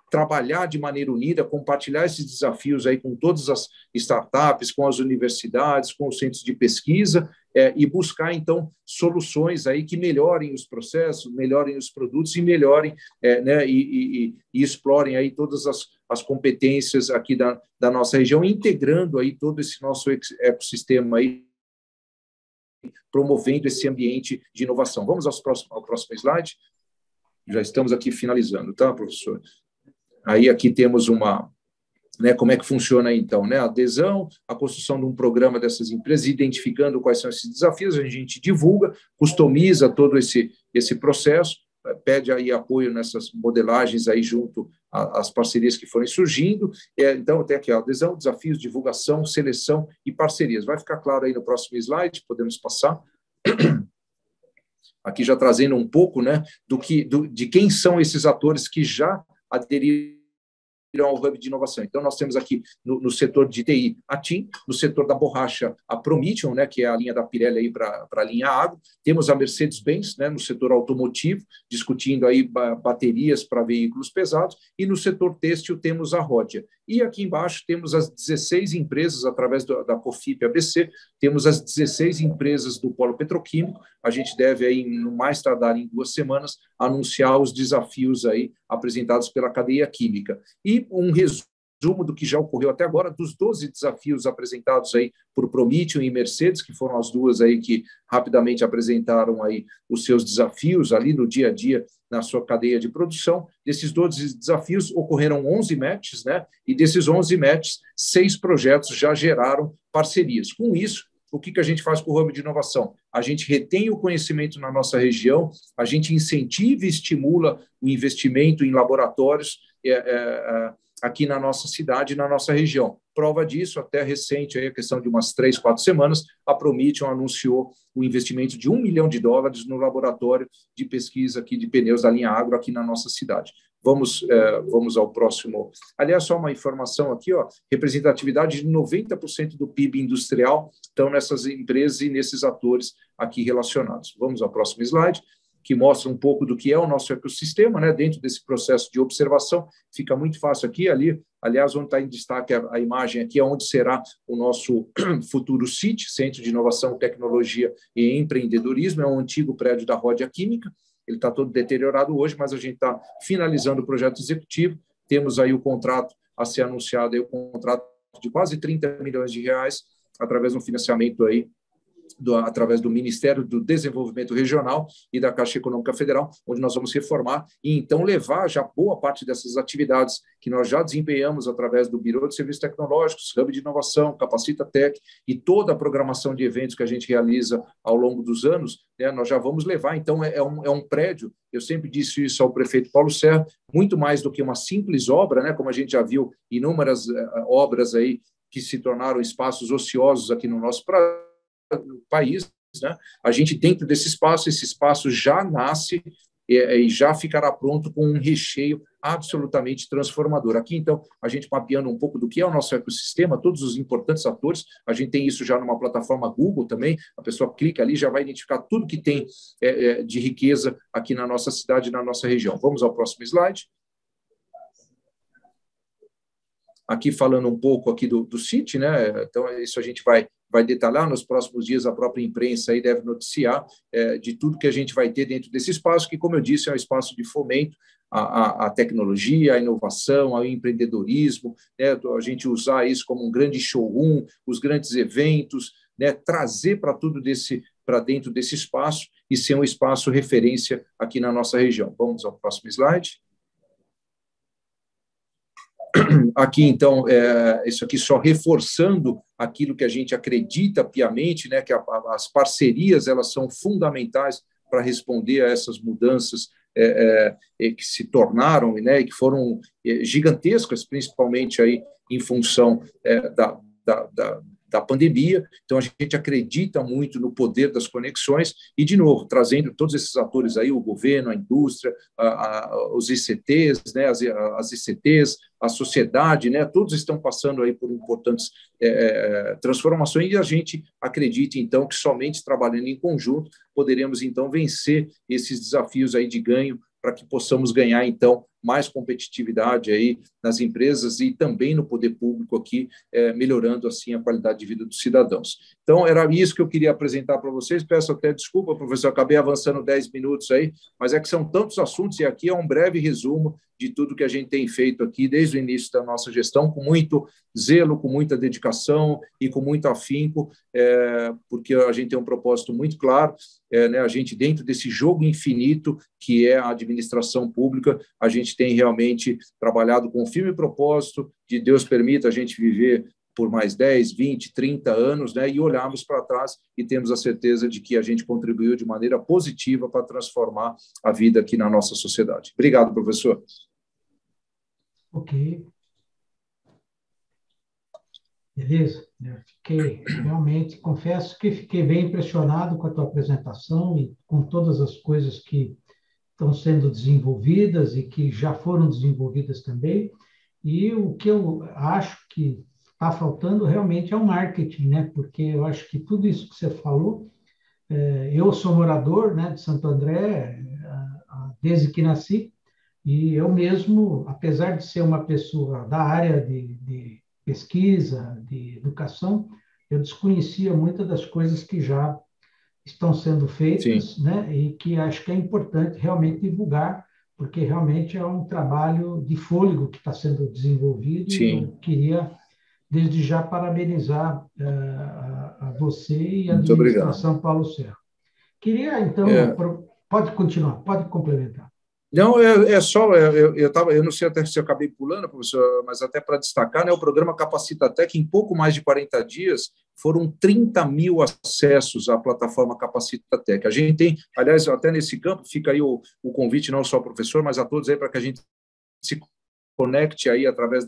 trabalhar de maneira unida, compartilhar esses desafios aí com todas as startups, com as universidades, com os centros de pesquisa, e buscar, então, soluções aí que melhorem os processos, melhorem os produtos e melhorem, né, e explorem aí todas as competências aqui da nossa região, integrando aí todo esse nosso ecossistema aí, promovendo esse ambiente de inovação. Vamos ao próximo slide? Já estamos aqui finalizando, tá, professor? Aí aqui temos né, como é que funciona então, né? A adesão, a construção de um programa dessas empresas, identificando quais são esses desafios, a gente divulga, customiza todo esse processo, pede aí apoio nessas modelagens aí junto às parcerias que forem surgindo. Então, tem aqui a adesão, desafios, divulgação, seleção e parcerias. Vai ficar claro aí no próximo slide, podemos passar. Aqui já trazendo um pouco, né, de quem são esses atores que já aderiram ao Hub de Inovação. Então, nós temos aqui no setor de TI a TIM, no setor da borracha a Prometeon, né, que é a linha da Pirelli aí para a linha Agro, temos a Mercedes-Benz, né, no setor automotivo, discutindo aí baterias para veículos pesados, e no setor têxtil temos a Rhodia. E aqui embaixo temos as 16 empresas, através da COFIP ABC, temos as 16 empresas do polo petroquímico. A gente deve, aí, no mais tardar em 2 semanas, anunciar os desafios aí apresentados pela cadeia química. E um resumo do que já ocorreu até agora, dos 12 desafios apresentados aí por Prometeon e Mercedes, que foram as duas aí que rapidamente apresentaram aí os seus desafios ali no dia a dia na sua cadeia de produção. Desses 12 desafios, ocorreram 11 matches, né? E desses 11 matches, 6 projetos já geraram parcerias. Com isso, o que a gente faz com o Hub de Inovação? A gente retém o conhecimento na nossa região, a gente incentiva e estimula o investimento em laboratórios aqui na nossa cidade e na nossa região. Prova disso, até recente, aí, a questão de umas 3, 4 semanas, a Prometeon anunciou o investimento de $1 milhão no laboratório de pesquisa aqui de pneus da linha Agro aqui na nossa cidade. Vamos ao próximo. Aliás, só uma informação aqui, ó, representatividade de 90% do PIB industrial estão nessas empresas e nesses atores aqui relacionados. Vamos ao próximo slide, que mostra um pouco do que é o nosso ecossistema, né, dentro desse processo de observação. Fica muito fácil aqui, ali, aliás, onde está em destaque a imagem aqui, é onde será o nosso futuro CIT, Centro de Inovação, Tecnologia e Empreendedorismo, é um antigo prédio da Rhodia Química. Ele está todo deteriorado hoje, mas a gente está finalizando o projeto executivo, temos aí o contrato a ser anunciado, aí o contrato de quase R$30 milhões, através de um financiamento aí, através do Ministério do Desenvolvimento Regional e da Caixa Econômica Federal, onde nós vamos reformar e, então, levar já boa parte dessas atividades que nós já desempenhamos através do Biro de Serviços Tecnológicos, Hub de Inovação, Capacita Tech e toda a programação de eventos que a gente realiza ao longo dos anos, né, nós já vamos levar. Então, é um prédio, eu sempre disse isso ao prefeito Paulo Serra, muito mais do que uma simples obra, né, como a gente já viu inúmeras obras aí que se tornaram espaços ociosos aqui no nosso país, né? A gente, dentro desse espaço, esse espaço já nasce e já ficará pronto com um recheio absolutamente transformador. Aqui, então, a gente mapeando um pouco do que é o nosso ecossistema, todos os importantes atores, a gente tem isso já numa plataforma Google também, a pessoa clica ali, já vai identificar tudo que tem de riqueza aqui na nossa cidade, na nossa região. Vamos ao próximo slide. Aqui falando um pouco aqui do CIT, né? Então, isso a gente vai detalhar nos próximos dias, a própria imprensa aí deve noticiar de tudo que a gente vai ter dentro desse espaço, que, como eu disse, é um espaço de fomento à tecnologia, à inovação, ao empreendedorismo, né? A gente usar isso como um grande showroom, os grandes eventos, né? Trazer para dentro desse espaço e ser um espaço referência aqui na nossa região. Vamos ao próximo slide. Aqui, então, isso aqui só reforçando aquilo que a gente acredita piamente, né, que as parcerias elas são fundamentais para responder a essas mudanças que se tornaram, né, que foram gigantescas, principalmente aí em função da pandemia. Então, a gente acredita muito no poder das conexões e, de novo, trazendo todos esses atores aí, o governo, a indústria, os ICTs, né, as ICTs, a sociedade, né, todos estão passando aí por importantes transformações e a gente acredita, então, que somente trabalhando em conjunto poderemos, então, vencer esses desafios aí de ganho para que possamos ganhar, então, mais competitividade aí nas empresas e também no poder público aqui, melhorando, assim, a qualidade de vida dos cidadãos. Então, era isso que eu queria apresentar para vocês. Peço até desculpa, professor, acabei avançando 10 minutos aí, mas é que são tantos assuntos e aqui é um breve resumo de tudo que a gente tem feito aqui desde o início da nossa gestão, com muito zelo, com muita dedicação e com muito afinco, porque a gente tem um propósito muito claro, né, a gente, dentro desse jogo infinito que é a administração pública, a gente tem realmente trabalhado com um firme propósito de Deus permita a gente viver por mais 10, 20, 30 anos, né, e olharmos para trás e temos a certeza de que a gente contribuiu de maneira positiva para transformar a vida aqui na nossa sociedade. Obrigado, professor. Ok. Beleza? Eu fiquei, realmente, confesso que fiquei bem impressionado com a tua apresentação e com todas as coisas que estão sendo desenvolvidas e que já foram desenvolvidas também. E o que eu acho que está faltando realmente é o marketing, né? Porque eu acho que tudo isso que você falou, eu sou morador, né, de Santo André, desde que nasci, e eu mesmo, apesar de ser uma pessoa da área de pesquisa, de educação, eu desconhecia muitas das coisas que já estão sendo Sim, feitas, né? E que acho que é importante realmente divulgar, porque realmente é um trabalho de fôlego que está sendo desenvolvido e eu sim. queria, desde já, parabenizar a você e a Muito obrigado. administração Paulo Serra. Queria, então, pode continuar, pode complementar. Não, só, eu não sei até se eu acabei pulando, professor, mas até para destacar, né, o programa Capacita Tech, em pouco mais de 40 dias, foram 30 mil acessos à plataforma Capacita Tech. A gente tem, aliás, até nesse campo, fica aí o convite não só ao professor, mas a todos aí para que a gente se conecte aí através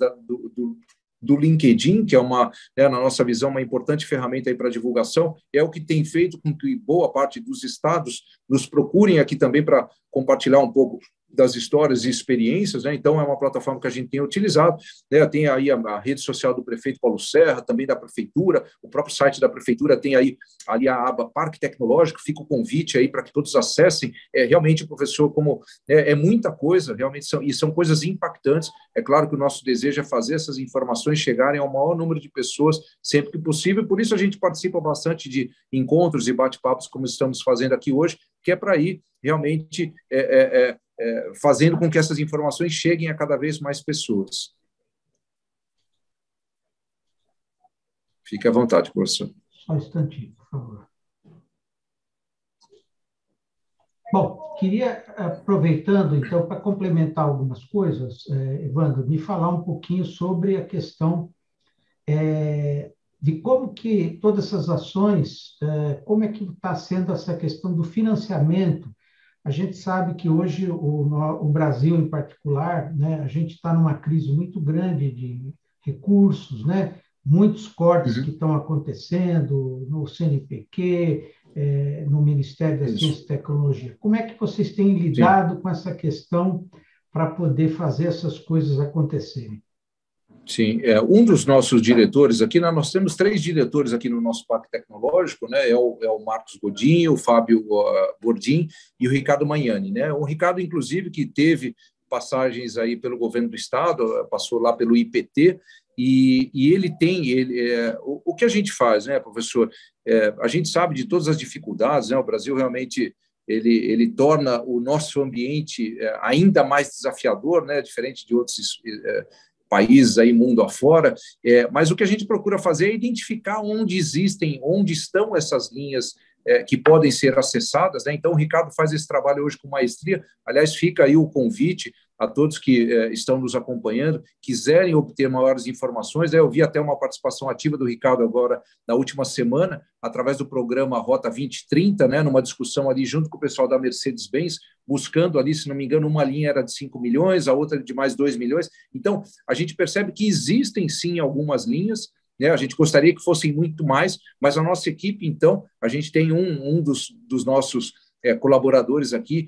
do LinkedIn, que é na nossa visão, uma importante ferramenta aí para divulgação, é o que tem feito com que boa parte dos estados nos procurem aqui também para compartilhar um pouco das histórias e experiências, né? Então, é uma plataforma que a gente tem utilizado, né? Tem aí a rede social do prefeito Paulo Serra, também da prefeitura, o próprio site da prefeitura tem aí ali a aba Parque Tecnológico, fica o convite aí para que todos acessem, realmente, professor, como é muita coisa, realmente são coisas impactantes. É claro que o nosso desejo é fazer essas informações chegarem ao maior número de pessoas sempre que possível, por isso a gente participa bastante de encontros e bate-papos, como estamos fazendo aqui hoje, que é para ir realmente fazendo com que essas informações cheguem a cada vez mais pessoas. Fique à vontade, professor. Só um instantinho, por favor. Bom, queria, aproveitando, então, para complementar algumas coisas, Evandro, me falar um pouquinho sobre a questão de como que todas essas ações, como é que está sendo essa questão do financiamento. A gente sabe que hoje o Brasil, em particular, né, a gente está numa crise muito grande de recursos, né, muitos cortes que estão acontecendo no CNPq, no Ministério da Ciência e Tecnologia. Como é que vocês têm lidado com essa questão para poder fazer essas coisas acontecerem? Sim, um dos nossos diretores aqui, nós temos 3 diretores aqui no nosso Parque Tecnológico, né? O Marcos Godinho, o Fábio Bordim e o Ricardo Magnani, né? O Ricardo, inclusive, que teve passagens aí pelo governo do estado, passou lá pelo IPT, e ele tem, o que a gente faz, né, professor? A gente sabe de todas as dificuldades, né? O Brasil realmente ele torna o nosso ambiente ainda mais desafiador, né? Diferente de outros países aí mundo afora, mas o que a gente procura fazer é identificar onde estão essas linhas que podem ser acessadas, né? Então o Ricardo faz esse trabalho hoje com maestria. Aliás, fica aí o convite a todos que estão nos acompanhando, quiserem obter maiores informações. Eu vi até uma participação ativa do Ricardo agora na última semana, através do programa Rota 2030, né, numa discussão ali junto com o pessoal da Mercedes-Benz, buscando ali, se não me engano, uma linha era de 5 milhões, a outra de mais 2 milhões. Então, a gente percebe que existem, sim, algumas linhas, né? A gente gostaria que fossem muito mais, mas a nossa equipe, então, a gente tem um dos nossos colaboradores aqui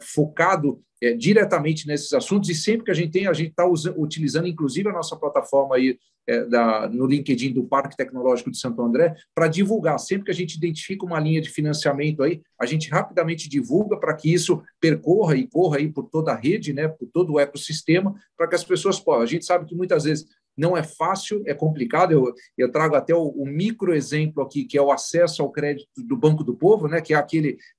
focado diretamente nesses assuntos, e sempre que a gente está utilizando, inclusive, a nossa plataforma aí no LinkedIn do Parque Tecnológico de Santo André, para divulgar. Sempre que a gente identifica uma linha de financiamento aí, a gente rapidamente divulga para que isso percorra e corra aí por toda a rede, né, por todo o ecossistema, para que as pessoas possam. A gente sabe que muitas vezes não é fácil, é complicado. Eu trago até o micro exemplo aqui, que é o acesso ao crédito do Banco do Povo, né, que é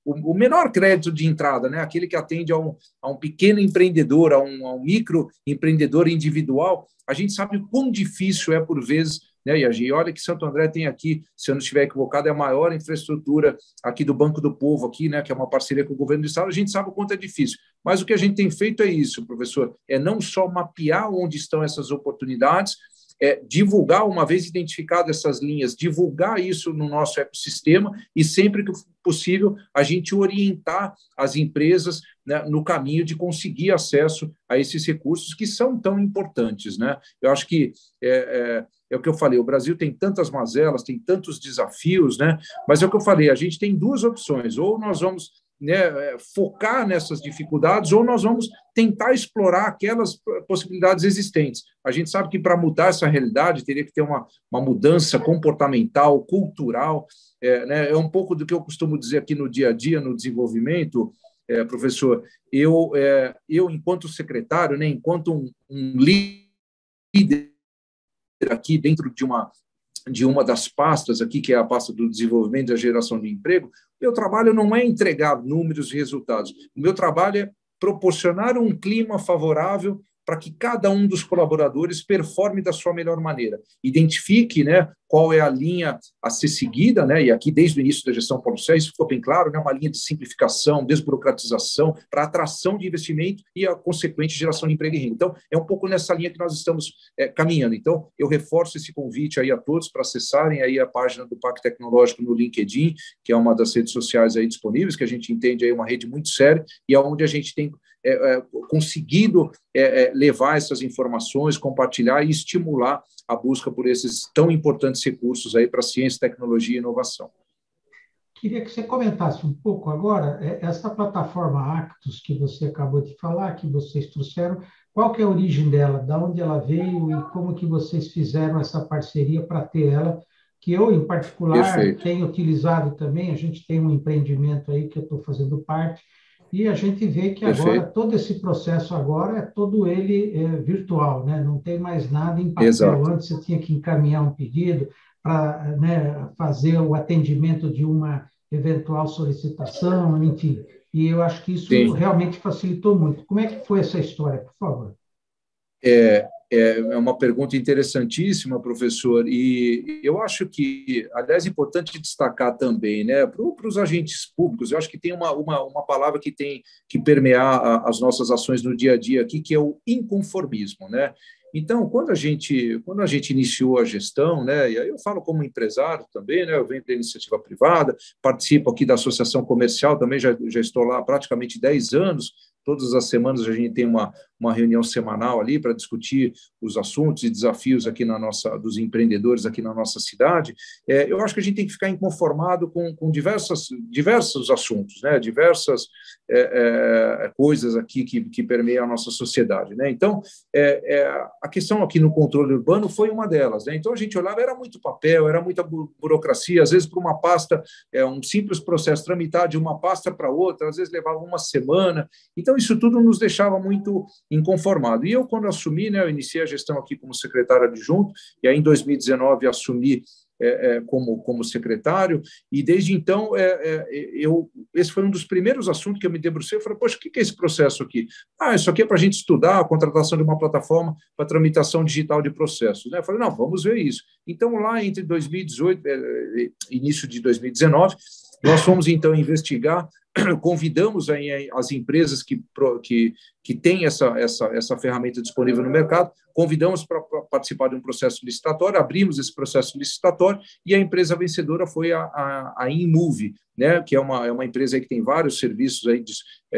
o menor crédito de entrada, né, aquele que atende a um pequeno empreendedor, a um micro empreendedor individual. A gente sabe o quão difícil é por vezes, né, e olha que Santo André tem aqui, se eu não estiver equivocado, é a maior infraestrutura aqui do Banco do Povo, aqui, né, que é uma parceria com o governo do estado. A gente sabe o quanto é difícil, mas o que a gente tem feito é isso, professor, é não só mapear onde estão essas oportunidades, divulgar, uma vez identificadas essas linhas, divulgar isso no nosso ecossistema e, sempre que possível, a gente orientar as empresas, né, no caminho de conseguir acesso a esses recursos que são tão importantes, né? Eu acho que é o que eu falei, o Brasil tem tantas mazelas, tem tantos desafios, né? Mas é o que eu falei, a gente tem 2 opções: ou nós vamos, né, focar nessas dificuldades, ou nós vamos tentar explorar aquelas possibilidades existentes. A gente sabe que para mudar essa realidade teria que ter uma mudança comportamental, cultural, né? É um pouco do que eu costumo dizer aqui no dia a dia, no desenvolvimento, professor. Eu enquanto secretário, né, enquanto um líder aqui dentro de uma das pastas aqui, que é a pasta do desenvolvimento e da geração de emprego, meu trabalho não é entregar números e resultados. O meu trabalho é proporcionar um clima favorável para que cada um dos colaboradores performe da sua melhor maneira. Identifique, né, qual é a linha a ser seguida, né, e aqui desde o início da gestão Paulo Sérgio isso ficou bem claro, né, uma linha de simplificação, desburocratização, para atração de investimento e a consequente geração de emprego e renda. Então, é um pouco nessa linha que nós estamos caminhando. Então, eu reforço esse convite aí a todos para acessarem aí a página do Parque Tecnológico no LinkedIn, que é uma das redes sociais aí disponíveis, que a gente entende aí uma rede muito séria, e é onde a gente tem conseguido levar essas informações, compartilhar e estimular a busca por esses tão importantes recursos aí para ciência, tecnologia e inovação. Queria que você comentasse um pouco agora, essa plataforma Actus que você acabou de falar, que vocês trouxeram, qual que é a origem dela, de onde ela veio e como que vocês fizeram essa parceria para ter ela, que eu, em particular, Perfeito. tenho utilizado também. A gente tem um empreendimento aí que eu estou fazendo parte, e a gente vê que agora, Perfeito. todo esse processo agora é todo ele virtual, né? Não tem mais nada em papel. Exato. Antes você tinha que encaminhar um pedido para, né, fazer o atendimento de uma eventual solicitação, enfim. E eu acho que isso Sim. realmente facilitou muito. Como é que foi essa história, por favor? É uma pergunta interessantíssima, professor, e eu acho que, aliás, é importante destacar também, né, para os agentes públicos. Eu acho que tem uma palavra que tem que permear as nossas ações no dia a dia aqui, que é o inconformismo, né? Então, quando a gente iniciou a gestão, né, e aí eu falo como empresário também, né, eu venho da iniciativa privada, participo aqui da associação comercial também, já estou lá há praticamente 10 anos. Todas as semanas a gente tem uma uma reunião semanal ali para discutir os assuntos e desafios aqui dos empreendedores aqui na nossa cidade. Eu acho que a gente tem que ficar inconformado com diversos assuntos, né? Diversas coisas aqui que permeiam a nossa sociedade, né? Então, a questão aqui no controle urbano foi uma delas, né? Então, a gente olhava, era muito papel, era muita burocracia, às vezes para uma pasta, um simples processo tramitar de uma pasta para outra, às vezes levava uma semana. Então, isso tudo nos deixava muito inconformado. E eu, quando assumi, né, eu iniciei a gestão aqui como secretário adjunto, e aí em 2019 assumi como secretário, e desde então esse foi um dos primeiros assuntos que eu me debrucei. Eu falei, poxa, o que é esse processo aqui? Isso aqui é para a gente estudar a contratação de uma plataforma para tramitação digital de processos, né? Eu falei, não, vamos ver isso. Então, lá entre 2018 início de 2019, nós fomos, então, investigar, convidamos aí as empresas que têm essa ferramenta disponível no mercado, convidamos para participar de um processo licitatório, abrimos esse processo licitatório e a empresa vencedora foi a InMove, né, que é uma empresa aí que tem vários serviços aí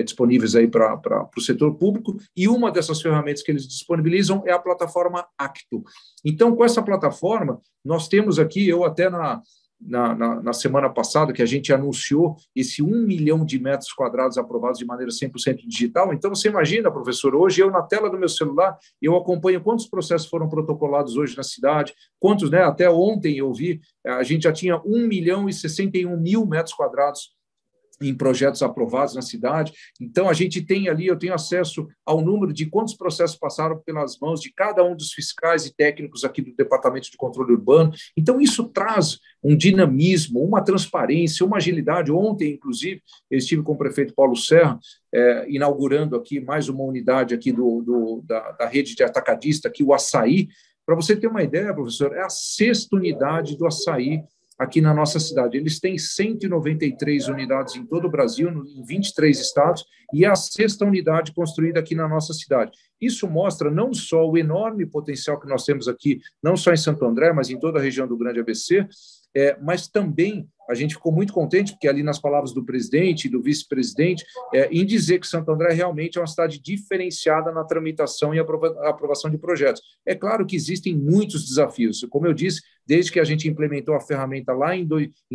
disponíveis aí para o setor público, e uma dessas ferramentas que eles disponibilizam é a plataforma Acto. Então, com essa plataforma, nós temos aqui, eu até na semana passada, que a gente anunciou esse 1 milhão de metros quadrados aprovados de maneira 100% digital. Então, você imagina, professor, hoje eu, na tela do meu celular, eu acompanho quantos processos foram protocolados hoje na cidade, quantos, né? Até ontem eu vi, a gente já tinha 1 milhão e 61 mil metros quadrados em projetos aprovados na cidade. Então, a gente tem ali, eu tenho acesso ao número de quantos processos passaram pelas mãos de cada um dos fiscais e técnicos aqui do Departamento de Controle Urbano. Então, isso traz um dinamismo, uma transparência, uma agilidade. Ontem, inclusive, eu estive com o prefeito Paulo Serra, inaugurando aqui mais uma unidade aqui da rede de atacadista, aqui o Açaí. Para você ter uma ideia, professor, é a 6ª unidade do Açaí aqui na nossa cidade. Eles têm 193 unidades em todo o Brasil, em 23 estados, e é a 6ª unidade construída aqui na nossa cidade. Isso mostra não só o enorme potencial que nós temos aqui, não só em Santo André, mas em toda a região do Grande ABC, mas também a gente ficou muito contente, porque ali nas palavras do presidente e do vice-presidente, em dizer que Santo André realmente é uma cidade diferenciada na tramitação e aprovação de projetos. É claro que existem muitos desafios. Como eu disse, desde que a gente implementou a ferramenta lá em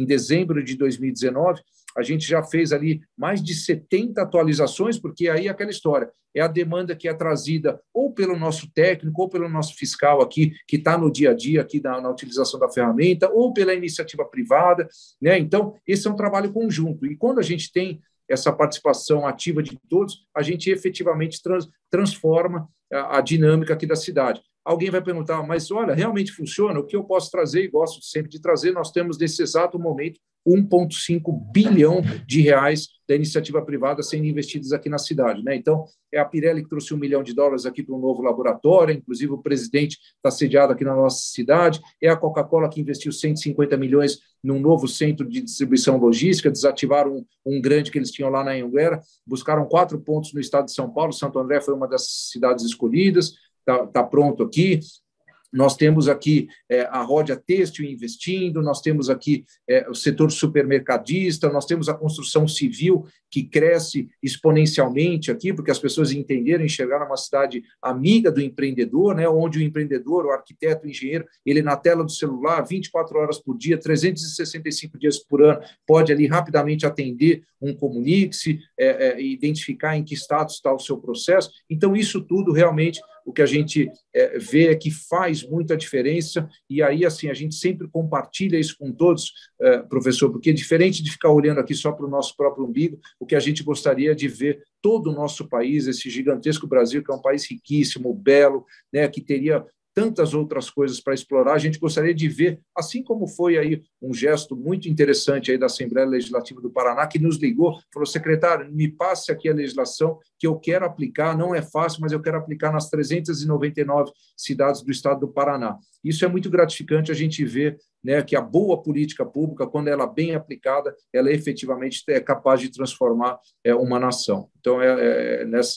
dezembro de 2019, a gente já fez ali mais de 70 atualizações, porque aí é aquela história, é a demanda que é trazida ou pelo nosso técnico, ou pelo nosso fiscal aqui, que está no dia a dia aqui na utilização da ferramenta, ou pela iniciativa privada, né? Então, esse é um trabalho conjunto. E quando a gente tem essa participação ativa de todos, a gente efetivamente transforma a dinâmica aqui da cidade. Alguém vai perguntar, mas olha, realmente funciona? O que eu posso trazer, e gosto sempre de trazer, nós temos nesse exato momento 1,5 bilhão de reais da iniciativa privada sendo investidos aqui na cidade, né? Então, é a Pirelli que trouxe $1 milhão aqui para um novo laboratório, inclusive o presidente está sediado aqui na nossa cidade, é a Coca-Cola que investiu 150 milhões num novo centro de distribuição logística, desativaram um grande que eles tinham lá na Anhanguera, buscaram 4 pontos no estado de São Paulo, Santo André foi uma das cidades escolhidas, está pronto aqui. Nós temos aqui a Ródia Têxtil investindo, nós temos aqui o setor supermercadista, nós temos a construção civil que cresce exponencialmente aqui, porque as pessoas entenderam, enxergaram uma cidade amiga do empreendedor, né, onde o empreendedor, o arquiteto, o engenheiro, ele na tela do celular, 24 horas por dia, 365 dias por ano, pode ali rapidamente atender um comunique-se, identificar em que status está o seu processo. Então, isso tudo realmente o que a gente vê é que faz muita diferença, e aí, assim, a gente sempre compartilha isso com todos, professor, porque diferente de ficar olhando aqui só para o nosso próprio umbigo, o que a gente gostaria de ver todo o nosso país, esse gigantesco Brasil, que é um país riquíssimo, belo, né, que teria tantas outras coisas para explorar, a gente gostaria de ver, assim como foi aí um gesto muito interessante aí da Assembleia Legislativa do Paraná, que nos ligou, falou, secretário, me passe aqui a legislação que eu quero aplicar, não é fácil, mas eu quero aplicar nas 399 cidades do estado do Paraná. Isso é muito gratificante a gente ver né, que a boa política pública, quando ela é bem aplicada, ela efetivamente é capaz de transformar uma nação. Então,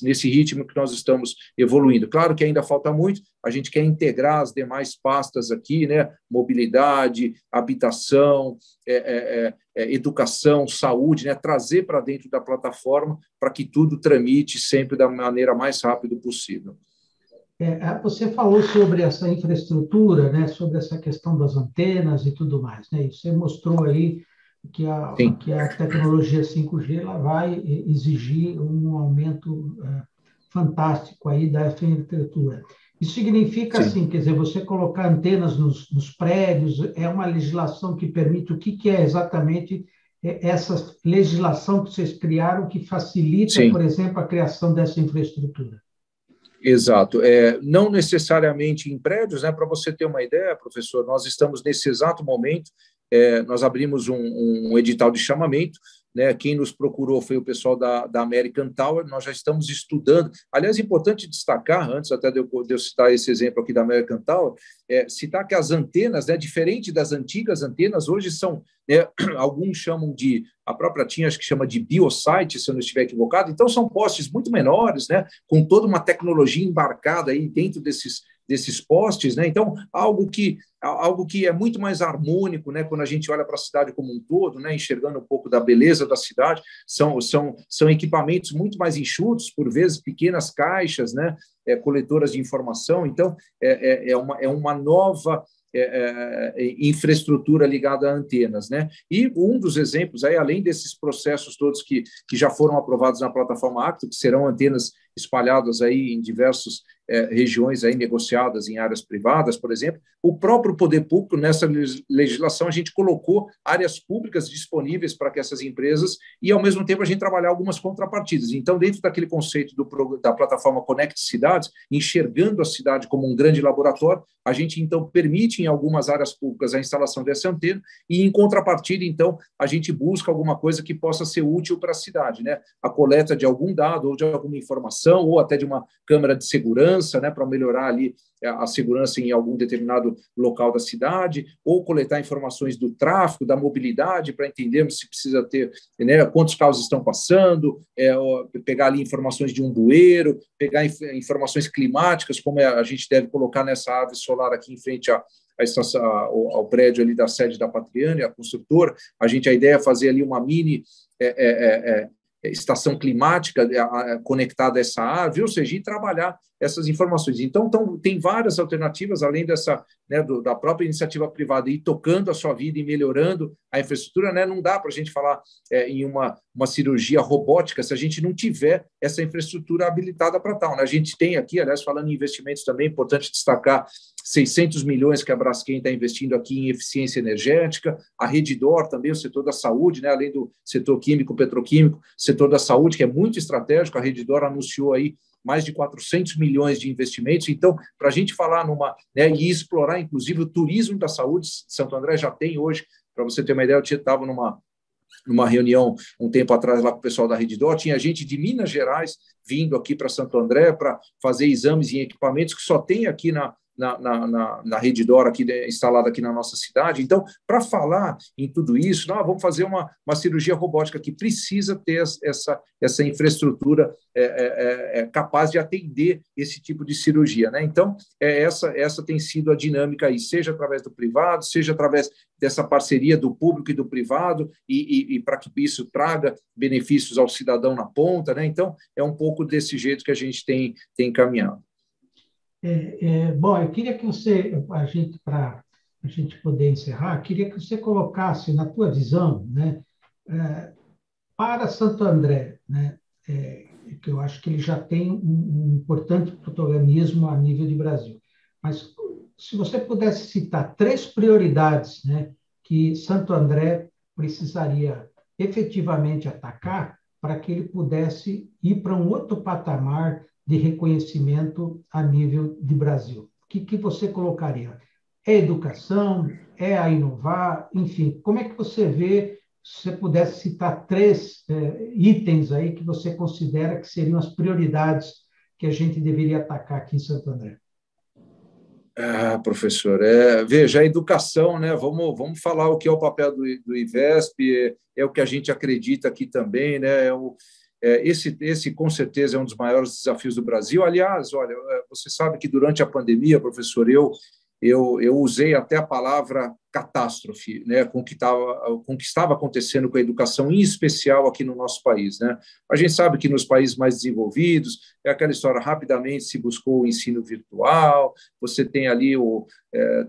nesse ritmo que nós estamos evoluindo. Claro que ainda falta muito, a gente quer integrar as demais pastas aqui, né, mobilidade, habitação, educação, saúde, né, trazer para dentro da plataforma para que tudo tramite sempre da maneira mais rápida possível. Você falou sobre essa infraestrutura, né, sobre essa questão das antenas e tudo mais, né? E você mostrou aí que a tecnologia 5G ela vai exigir um aumento fantástico aí da infraestrutura. Isso significa, Sim. assim, quer dizer, você colocar antenas nos prédios, é uma legislação que permite, o que é exatamente essa legislação que vocês criaram que facilita, Sim. por exemplo, a criação dessa infraestrutura? Exato. Não necessariamente em prédios, né? Para você ter uma ideia, professor, nós estamos nesse exato momento, nós abrimos um edital de chamamento, né? Quem nos procurou foi o pessoal da American Tower, nós já estamos estudando. Aliás, é importante destacar, antes até de eu citar esse exemplo aqui da American Tower, citar que as antenas, né, diferente das antigas antenas, hoje são, né, alguns chamam de, a própria TIM acho que chama de biosite, se eu não estiver equivocado, então são postes muito menores, né, com toda uma tecnologia embarcada aí dentro desses postes, né? Então, algo que é muito mais harmônico, né? Quando a gente olha para a cidade como um todo, né? Enxergando um pouco da beleza da cidade, são equipamentos muito mais enxutos, por vezes pequenas caixas, né? Coletoras de informação. Então, é uma nova infraestrutura ligada a antenas, né? E um dos exemplos, aí, além desses processos todos que já foram aprovados na plataforma Acto, que serão antenas espalhadas aí em diversas regiões aí negociadas em áreas privadas, por exemplo, o próprio poder público, nessa legislação, a gente colocou áreas públicas disponíveis para que essas empresas, e ao mesmo tempo a gente trabalhar algumas contrapartidas. Então, dentro daquele conceito da plataforma Conect Cidades, enxergando a cidade como um grande laboratório, a gente então permite em algumas áreas públicas a instalação dessa antena e, em contrapartida, então, a gente busca alguma coisa que possa ser útil para a cidade, né? A coleta de algum dado ou de alguma informação ou até de uma câmera de segurança, né, para melhorar ali a segurança em algum determinado local da cidade, ou coletar informações do tráfego, da mobilidade, para entendermos se precisa ter, né, quantos carros estão passando, pegar ali informações de um bueiro, pegar informações climáticas, como a gente deve colocar nessa árvore solar aqui em frente ao prédio ali da sede da Patriani, a construtora. A ideia é fazer ali uma mini estação climática conectada a essa árvore, ou seja, e trabalhar essas informações. Então, tem várias alternativas, além dessa, né, da própria iniciativa privada ir tocando a sua vida e melhorando a infraestrutura, né? Não dá para a gente falar em uma cirurgia robótica se a gente não tiver essa infraestrutura habilitada para tal, né? A gente tem aqui, aliás, falando em investimentos também, é importante destacar 600 milhões que a Braskem está investindo aqui em eficiência energética, a Redditor também, o setor da saúde, né, além do setor químico, petroquímico, setor da saúde, que é muito estratégico, a Redditor anunciou aí mais de 400 milhões de investimentos. Então, para a gente falar né, e explorar, inclusive, o turismo da saúde, Santo André já tem hoje, para você ter uma ideia, eu estava numa reunião um tempo atrás lá com o pessoal da Redditor, tinha gente de Minas Gerais vindo aqui para Santo André para fazer exames em equipamentos que só tem aqui na Redditor aqui, instalada aqui na nossa cidade. Então, para falar em tudo isso, vamos fazer uma cirurgia robótica que precisa ter essa infraestrutura capaz de atender esse tipo de cirurgia, né? Então, essa tem sido a dinâmica aí, seja através do privado, seja através dessa parceria do público e do privado, e para que isso traga benefícios ao cidadão na ponta, né? Então, é um pouco desse jeito que a gente tem caminhado. Bom, eu queria que para a gente poder encerrar, queria que você colocasse na tua visão, né, para Santo André, né, que eu acho que ele já tem um importante protagonismo a nível de Brasil. Mas se você pudesse citar 3 prioridades, né, que Santo André precisaria efetivamente atacar para que ele pudesse ir para um outro patamar de reconhecimento a nível de Brasil. O que você colocaria? É educação? É a inovar? Enfim, como é que você vê, se você pudesse citar 3 itens aí que você considera que seriam as prioridades que a gente deveria atacar aqui em Santo André? Professor, veja, a educação, né? Vamos falar o que é o papel do IVESP, é o que a gente acredita aqui também, né? Esse, com certeza, é um dos maiores desafios do Brasil. Aliás, olha, você sabe que durante a pandemia, professor, eu usei até a palavra catástrofe, né, com o que estava acontecendo com a educação, em especial aqui no nosso país. Né? A gente sabe que nos países mais desenvolvidos, é aquela história, rapidamente se buscou o ensino virtual, você tem ali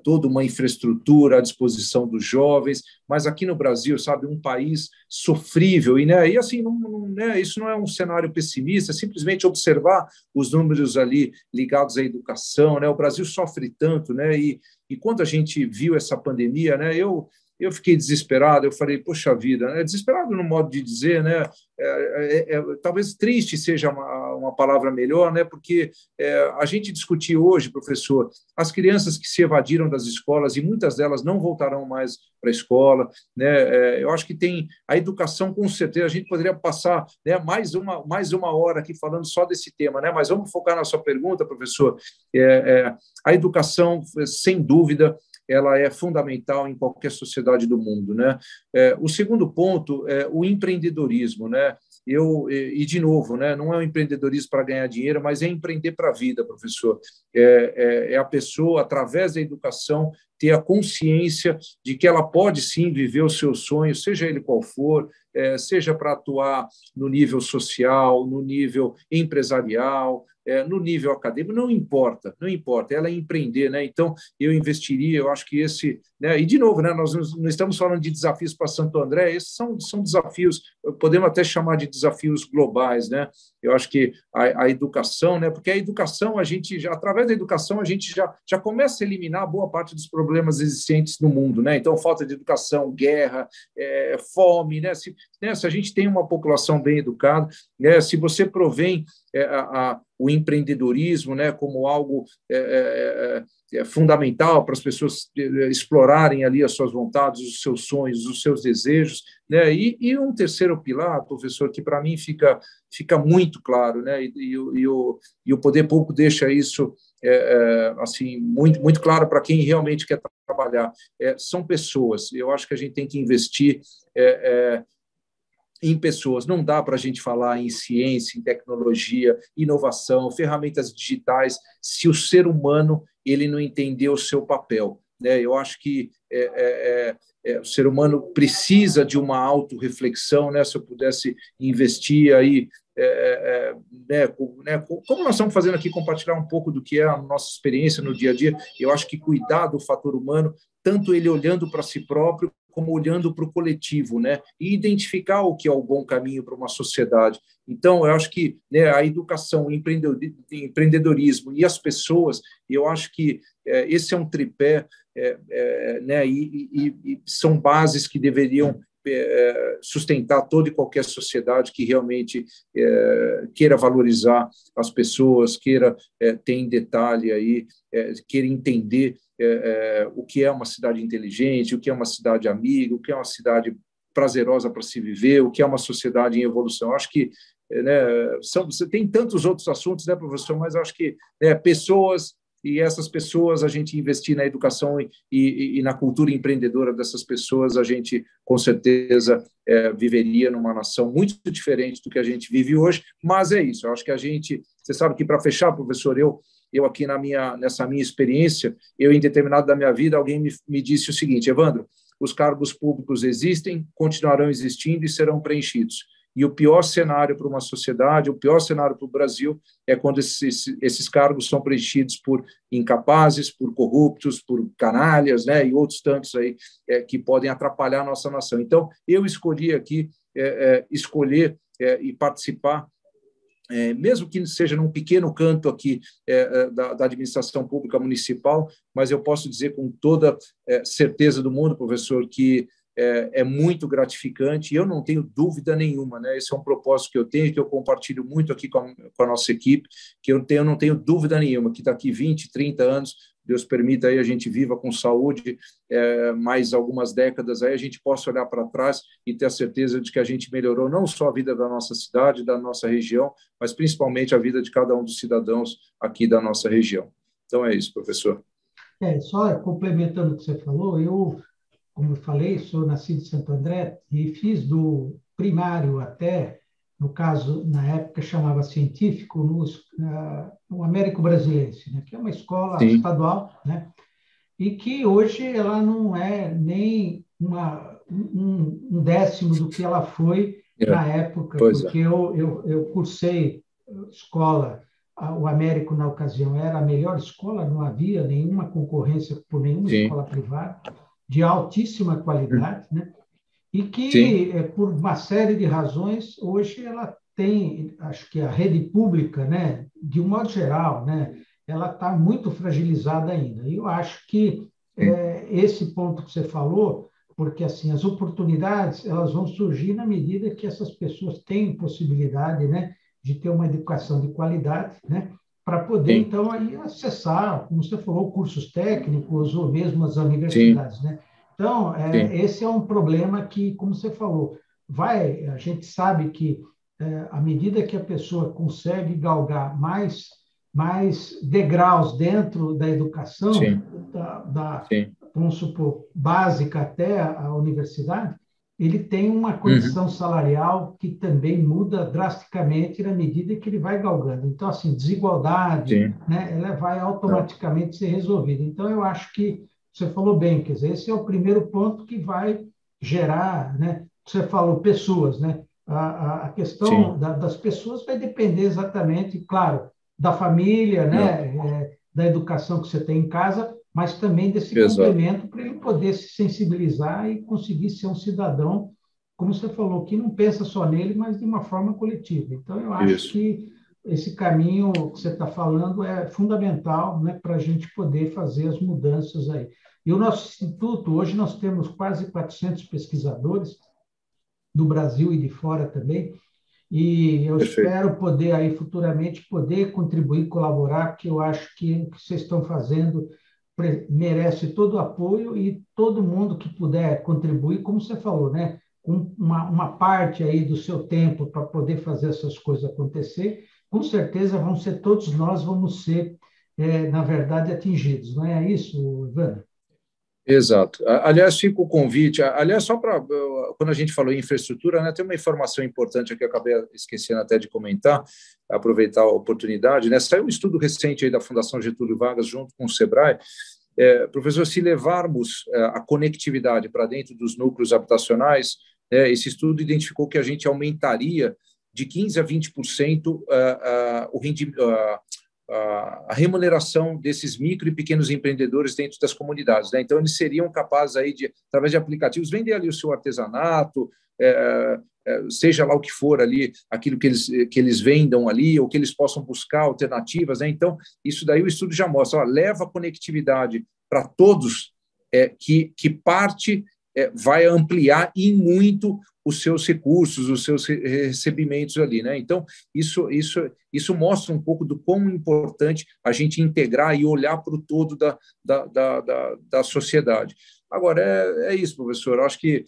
toda uma infraestrutura à disposição dos jovens, mas aqui no Brasil, sabe, um país sofrível, e assim, né, isso não é um cenário pessimista, é simplesmente observar os números ali ligados à educação, né? O Brasil sofre tanto, né? E quando a gente viu essa pandemia, né, eu fiquei desesperado, eu falei, poxa vida, né, desesperado no modo de dizer, né, talvez triste seja uma palavra melhor, né, porque a gente discutiu hoje, professor, as crianças que se evadiram das escolas, e muitas delas não voltarão mais para a escola, né, eu acho que tem a educação, com certeza, a gente poderia passar, né, mais uma hora aqui falando só desse tema, né, mas vamos focar na sua pergunta, professor. A educação, sem dúvida, ela é fundamental em qualquer sociedade do mundo, né? O segundo ponto é o empreendedorismo, né? De novo, né? Não é um empreendedorismo para ganhar dinheiro, mas é empreender para a vida, professor. É a pessoa, através da educação, ter a consciência de que ela pode sim viver os seus sonhos, seja ele qual for, seja para atuar no nível social, no nível empresarial, no nível acadêmico, não importa, ela é empreender, né? Então, eu investiria, eu acho que esse, né? E, de novo, né, nós não estamos falando de desafios para Santo André, esses são desafios, podemos até chamar de desafios globais, né? Eu acho que a educação, né? Porque a educação, através da educação, a gente já começa a eliminar boa parte dos problemas existentes no mundo, né? Então, falta de educação, guerra, fome, né? Se a gente tem uma população bem educada, né? Se você provém o empreendedorismo, né, como algo fundamental para as pessoas explorarem ali as suas vontades, os seus sonhos, os seus desejos, né? E um terceiro pilar, professor, que para mim fica muito claro, né? E o poder público deixa isso assim muito claro para quem realmente quer trabalhar. São pessoas. Eu acho que a gente tem que investir em pessoas. Não dá para a gente falar em ciência, em tecnologia, inovação, ferramentas digitais, se o ser humano ele não entender o seu papel, né? Eu acho que o ser humano precisa de uma autorreflexão, né? Se eu pudesse investir aí, como nós estamos fazendo aqui, compartilhar um pouco do que é a nossa experiência no dia a dia, eu acho que cuidar do fator humano, tanto ele olhando para si próprio, como olhando para o coletivo, né? E identificar o que é o bom caminho para uma sociedade. Então, eu acho que, né, a educação, o empreendedorismo e as pessoas, eu acho que esse é um tripé, né? E são bases que deveriam sustentar toda e qualquer sociedade que realmente queira valorizar as pessoas, queira ter em detalhe aí, queira entender o que é uma cidade inteligente, o que é uma cidade amiga, o que é uma cidade prazerosa para se viver, o que é uma sociedade em evolução. Eu acho que, né, você tem tantos outros assuntos, né, professor, mas eu acho que pessoas, e essas pessoas, a gente investir na educação e na cultura empreendedora dessas pessoas, a gente, com certeza, viveria numa nação muito diferente do que a gente vive hoje, mas é isso, eu acho que você sabe que, para fechar, professor, eu aqui nessa minha experiência, em determinado da minha vida, alguém me disse o seguinte: Evandro, os cargos públicos existem, continuarão existindo e serão preenchidos. E o pior cenário para uma sociedade, o pior cenário para o Brasil é quando esses cargos são preenchidos por incapazes, por corruptos, por canalhas, né, e outros tantos aí que podem atrapalhar a nossa nação. Então, eu escolhi aqui escolher e participar, mesmo que seja num pequeno canto aqui da administração pública municipal, mas eu posso dizer com toda certeza do mundo, professor, que é muito gratificante, e eu não tenho dúvida nenhuma, né? Esse é um propósito que eu tenho, que eu compartilho muito aqui com a nossa equipe, que eu não tenho dúvida nenhuma, que daqui 20, 30 anos, Deus permita aí a gente viva com saúde mais algumas décadas, aí a gente possa olhar para trás e ter a certeza de que a gente melhorou não só a vida da nossa cidade, da nossa região, mas principalmente a vida de cada um dos cidadãos aqui da nossa região. Então é isso, professor. Só complementando o que você falou, eu, como eu falei, sou nascido em Santo André e fiz do primário até, no caso, na época chamava científico, no Américo Brasilense, né, que é uma escola Sim, estadual, né, e que hoje ela não é nem um décimo do que ela foi é, na época, pois é. porque eu cursei escola, o Américo, na ocasião, era a melhor escola, não havia nenhuma concorrência por nenhuma Sim, escola privada, de altíssima qualidade, né? E sim, que, por uma série de razões, hoje ela tem, acho que a rede pública, né, de um modo geral, né, ela está muito fragilizada ainda. E eu acho que sim, esse ponto que você falou, porque assim as oportunidades elas vão surgir na medida que essas pessoas têm possibilidade, né, de ter uma educação de qualidade, né, para poder sim, então aí acessar, como você falou, cursos técnicos ou mesmo as sim, universidades, né? Então, sim, esse é um problema que, como você falou, a gente sabe que à medida que a pessoa consegue galgar mais degraus dentro da educação, sim, sim. vamos supor, básica até a universidade, ele tem uma Uhum, condição salarial que também muda drasticamente na medida que ele vai galgando. Então, assim, desigualdade, sim, né, ela vai é, automaticamente ser resolvida. Então, eu acho que você falou bem, quer dizer, esse é o primeiro ponto que vai gerar, né? Você falou pessoas, né? A sim, questão das pessoas vai depender exatamente, claro, da família, é, né? Da educação que você tem em casa, mas também desse exato. complemento para ele poder se sensibilizar e conseguir ser um cidadão, como você falou, que não pensa só nele, mas de uma forma coletiva. Então, eu acho Isso. que esse caminho que você está falando é fundamental, né, para a gente poder fazer as mudanças aí. E o nosso instituto, hoje nós temos quase 400 pesquisadores do Brasil e de fora também, e eu Perfeito. espero poder aí futuramente poder contribuir, colaborar, porque eu acho que o que vocês estão fazendo merece todo o apoio e todo mundo que puder contribuir, como você falou, né? Uma parte aí do seu tempo para poder fazer essas coisas acontecer, com certeza vão ser todos nós vamos ser, na verdade, atingidos, não é isso, Ivan? Exato. Aliás, fica o convite. Aliás, só para quando a gente falou em infraestrutura, né, tem uma informação importante aqui, eu acabei esquecendo até de comentar, aproveitar a oportunidade. Né, saiu um estudo recente aí da Fundação Getúlio Vargas, junto com o Sebrae. Professor, se levarmos a conectividade para dentro dos núcleos habitacionais, esse estudo identificou que a gente aumentaria de 15% a 20% o rendimento. A remuneração desses micro e pequenos empreendedores dentro das comunidades. Né? Então, eles seriam capazes, aí de, através de aplicativos, vender ali o seu artesanato, seja lá o que for ali, aquilo que eles vendam ali, ou que eles possam buscar alternativas. Né? Então, isso daí o estudo já mostra, ó, leva a conectividade para todos, que parte vai ampliar em muito os seus recursos, os seus recebimentos ali, né? Então, isso mostra um pouco do quão importante a gente integrar e olhar para o todo da sociedade. Agora, é isso, professor. Eu acho que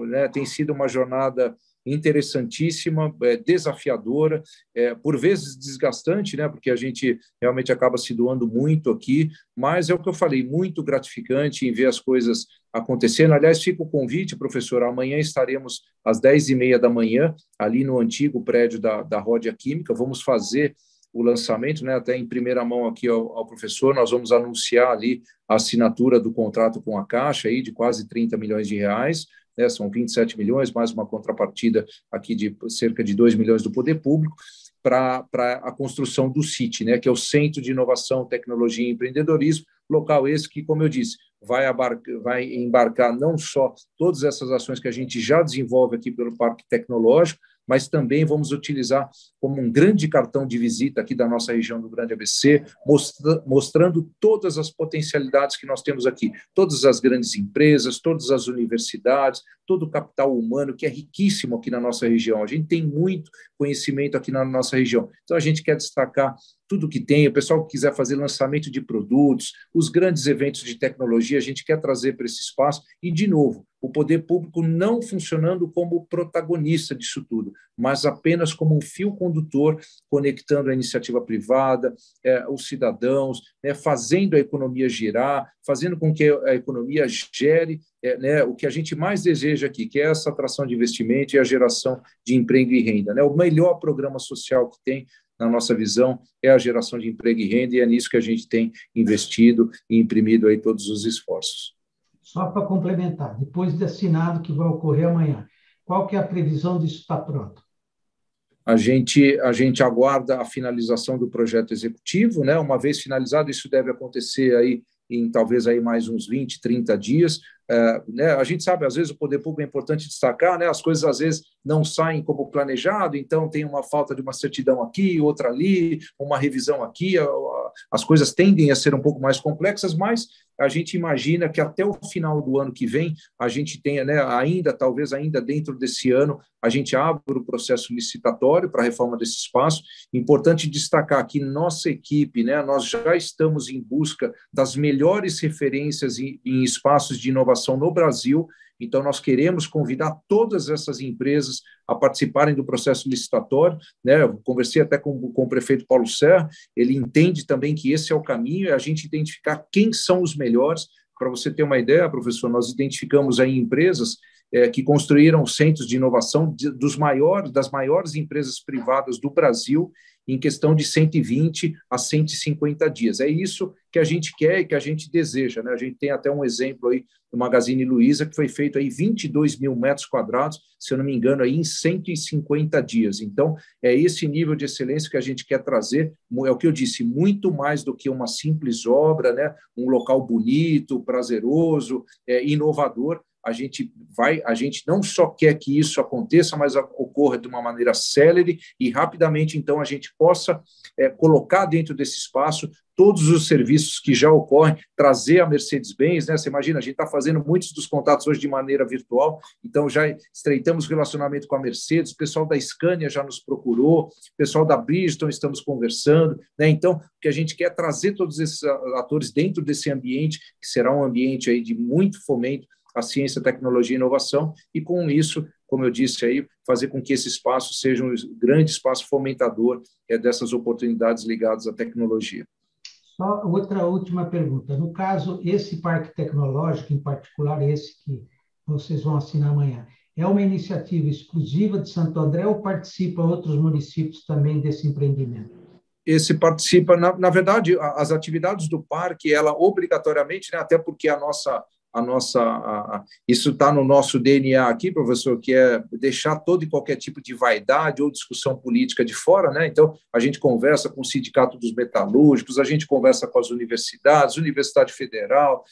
né, tem sido uma jornada interessantíssima, desafiadora, por vezes desgastante, né, porque a gente realmente acaba se doando muito aqui, mas é o que eu falei, muito gratificante em ver as coisas acontecendo. Aliás, fica o convite, professor, amanhã estaremos às 10h30 da manhã, ali no antigo prédio da Ródia Química, vamos fazer o lançamento, né, até em primeira mão aqui ao professor, nós vamos anunciar ali a assinatura do contrato com a Caixa aí, de quase 30 milhões de reais, né, são 27 milhões, mais uma contrapartida aqui de cerca de 2 milhões do poder público, para a construção do CIT, né, que é o Centro de Inovação, Tecnologia e Empreendedorismo, local esse que, como eu disse, vai embarcar não só todas essas ações que a gente já desenvolve aqui pelo Parque Tecnológico, mas também vamos utilizar como um grande cartão de visita aqui da nossa região do Grande ABC, mostrando todas as potencialidades que nós temos aqui, todas as grandes empresas, todas as universidades, todo o capital humano, que é riquíssimo aqui na nossa região. A gente tem muito conhecimento aqui na nossa região. Então, a gente quer destacar tudo que tem, o pessoal que quiser fazer lançamento de produtos, os grandes eventos de tecnologia, a gente quer trazer para esse espaço. E, de novo, o poder público não funcionando como protagonista disso tudo, mas apenas como um fio condutor, conectando a iniciativa privada, os cidadãos, fazendo a economia girar, fazendo com que a economia gere o que a gente mais deseja aqui, que é essa atração de investimento e a geração de emprego e renda. O melhor programa social que tem, na nossa visão, é a geração de emprego e renda, e é nisso que a gente tem investido e imprimido aí todos os esforços. Só para complementar, depois de assinado, que vai ocorrer amanhã, qual que é a previsão disso estar pronto? A gente aguarda a finalização do projeto executivo, Uma vez finalizado, isso deve acontecer aí em talvez aí mais uns 20, 30 dias. A gente sabe, às vezes, o poder público é importante destacar, as coisas às vezes não saem como planejado, então tem uma falta de uma certidão aqui, outra ali, uma revisão aqui, as coisas tendem a ser um pouco mais complexas, mas a gente imagina que até o final do ano que vem, a gente tenha, talvez ainda dentro desse ano, a gente abra o processo licitatório para a reforma desse espaço. Importante destacar que nossa equipe, nós já estamos em busca das melhores referências em espaços de inovação no Brasil. Então, nós queremos convidar todas essas empresas a participarem do processo licitatório. Eu conversei até com o prefeito Paulo Serra, ele entende também que esse é o caminho, é a gente identificar quem são os melhores. Para você ter uma ideia, professor, nós identificamos aí empresas que construíram centros de inovação das maiores empresas privadas do Brasil em questão de 120 a 150 dias. É isso que a gente quer e que a gente deseja. A gente tem até um exemplo aí do Magazine Luiza, que foi feito aí 22 mil metros quadrados, se eu não me engano, aí em 150 dias. Então, é esse nível de excelência que a gente quer trazer, é o que eu disse, muito mais do que uma simples obra, um local bonito, prazeroso, inovador. A gente não só quer que isso aconteça, mas ocorra de uma maneira célere e rapidamente, então, a gente possa colocar dentro desse espaço todos os serviços que já ocorrem, trazer a Mercedes-Benz, Você imagina, a gente está fazendo muitos dos contatos hoje de maneira virtual, então já estreitamos relacionamento com a Mercedes, o pessoal da Scania já nos procurou, o pessoal da Bridgestone estamos conversando, Então, o que a gente quer é trazer todos esses atores dentro desse ambiente, que será um ambiente aí de muito fomento à ciência, tecnologia e inovação, e com isso, como eu disse aí, fazer com que esse espaço seja um grande espaço fomentador dessas oportunidades ligadas à tecnologia. Só outra última pergunta. No caso, esse parque tecnológico, em particular esse que vocês vão assinar amanhã, é uma iniciativa exclusiva de Santo André ou participam outros municípios também desse empreendimento? Esse participa, na verdade, as atividades do parque, ela obrigatoriamente, até porque isso está no nosso DNA aqui, professor, que é deixar todo e qualquer tipo de vaidade ou discussão política de fora, Então, a gente conversa com o Sindicato dos Metalúrgicos, a gente conversa com as universidades, Universidade Federal,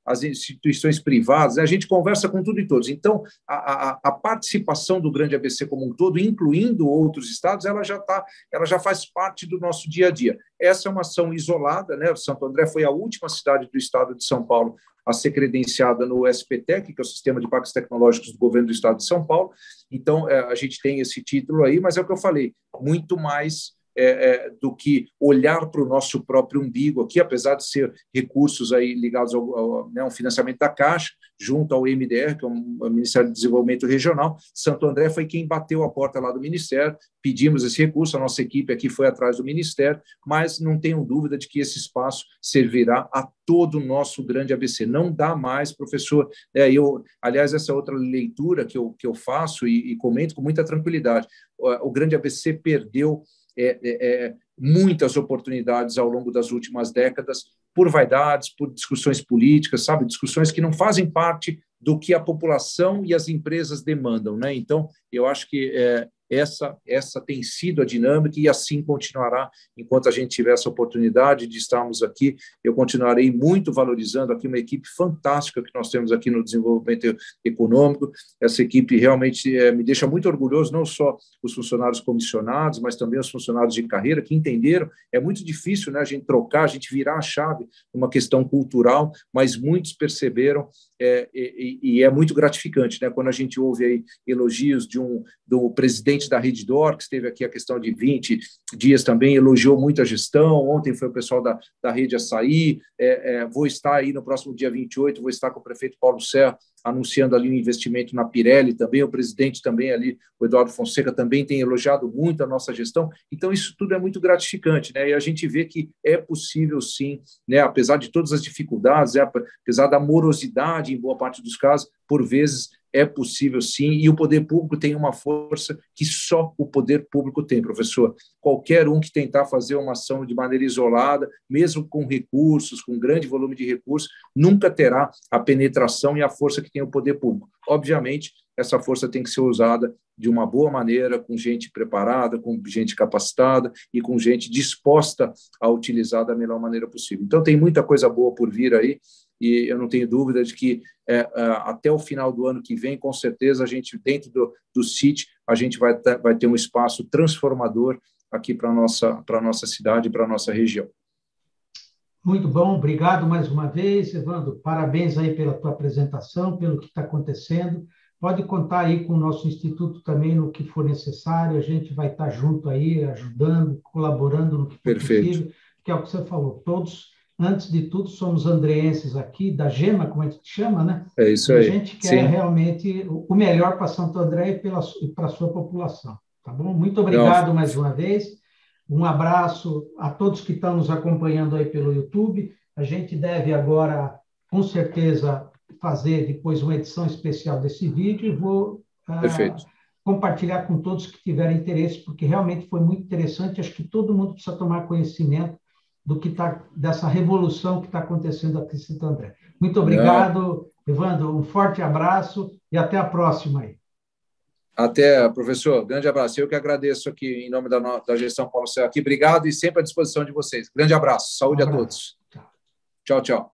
as instituições privadas, a gente conversa com tudo e todos. Então, a participação do Grande ABC como um todo, incluindo outros estados, ela já faz parte do nosso dia a dia. Essa é uma ação isolada, Santo André foi a última cidade do estado de São Paulo a ser credenciada no SPTEC, que é o Sistema de Parques Tecnológicos do Governo do Estado de São Paulo. Então, a gente tem esse título aí, mas é o que eu falei, muito mais do que olhar para o nosso próprio umbigo aqui, apesar de ser recursos aí ligados ao financiamento da Caixa, junto ao MDR, que é o Ministério do Desenvolvimento Regional. Santo André foi quem bateu a porta lá do Ministério, pedimos esse recurso, a nossa equipe aqui foi atrás do Ministério, mas não tenho dúvida de que esse espaço servirá a todo o nosso grande ABC. Não dá mais, professor, aliás, essa é outra leitura que eu faço e comento com muita tranquilidade. O grande ABC perdeu muitas oportunidades ao longo das últimas décadas por vaidades, por discussões políticas, discussões que não fazem parte do que a população e as empresas demandam, Então, eu acho que essa tem sido a dinâmica e assim continuará enquanto a gente tiver essa oportunidade de estarmos aqui. Eu continuarei muito valorizando aqui uma equipe fantástica que nós temos aqui no desenvolvimento econômico. Essa equipe realmente me deixa muito orgulhoso, não só os funcionários comissionados, mas também os funcionários de carreira que entenderam. É muito difícil, a gente trocar, a gente virar a chave numa questão cultural, mas muitos perceberam e é muito gratificante, né? Quando a gente ouve aí elogios do presidente da Redditor, que esteve aqui a questão de 20 dias também, elogiou muito a gestão. Ontem foi o pessoal da Rede Açaí. Vou estar aí no próximo dia 28, vou estar com o prefeito Paulo Serra anunciando ali um investimento na Pirelli também. O presidente também ali, o Eduardo Fonseca, também tem elogiado muito a nossa gestão. Então, isso tudo é muito gratificante, né? E a gente vê que é possível, sim, né? Apesar de todas as dificuldades, apesar da morosidade em boa parte dos casos, por vezes é possível, sim, e o poder público tem uma força que só o poder público tem, professor. Qualquer um que tentar fazer uma ação de maneira isolada, mesmo com recursos, com grande volume de recursos, nunca terá a penetração e a força que tem o poder público. Obviamente, essa força tem que ser usada de uma boa maneira, com gente preparada, com gente capacitada e com gente disposta a utilizar da melhor maneira possível. Então, tem muita coisa boa por vir aí, e eu não tenho dúvida de que até o final do ano que vem, com certeza, a gente, dentro do CIT, a gente vai ter um espaço transformador aqui para a nossa cidade, para a nossa região. Muito bom, obrigado mais uma vez, Evandro. Parabéns aí pela tua apresentação, pelo que está acontecendo. Pode contar aí com o nosso instituto também no que for necessário. A gente vai estar junto aí, ajudando, colaborando no que for possível, que é o que você falou. Todos, antes de tudo, somos andreenses aqui, da GEMA, como a gente chama, né? É isso aí. A gente quer realmente o melhor para Santo André e para a sua população. Tá bom? Muito obrigado mais uma vez. Um abraço a todos que estão nos acompanhando aí pelo YouTube. A gente deve agora, com certeza, fazer depois uma edição especial desse vídeo e vou compartilhar com todos que tiverem interesse, porque realmente foi muito interessante. Acho que todo mundo precisa tomar conhecimento do que dessa revolução que está acontecendo aqui em Santo André. Muito obrigado, Evandro. Um forte abraço e até a próxima aí. Até, professor. Grande abraço. Eu que agradeço aqui em nome da gestão Paulo Serra aqui. Obrigado e sempre à disposição de vocês. Grande abraço. Saúde a todos. Tchau, tchau.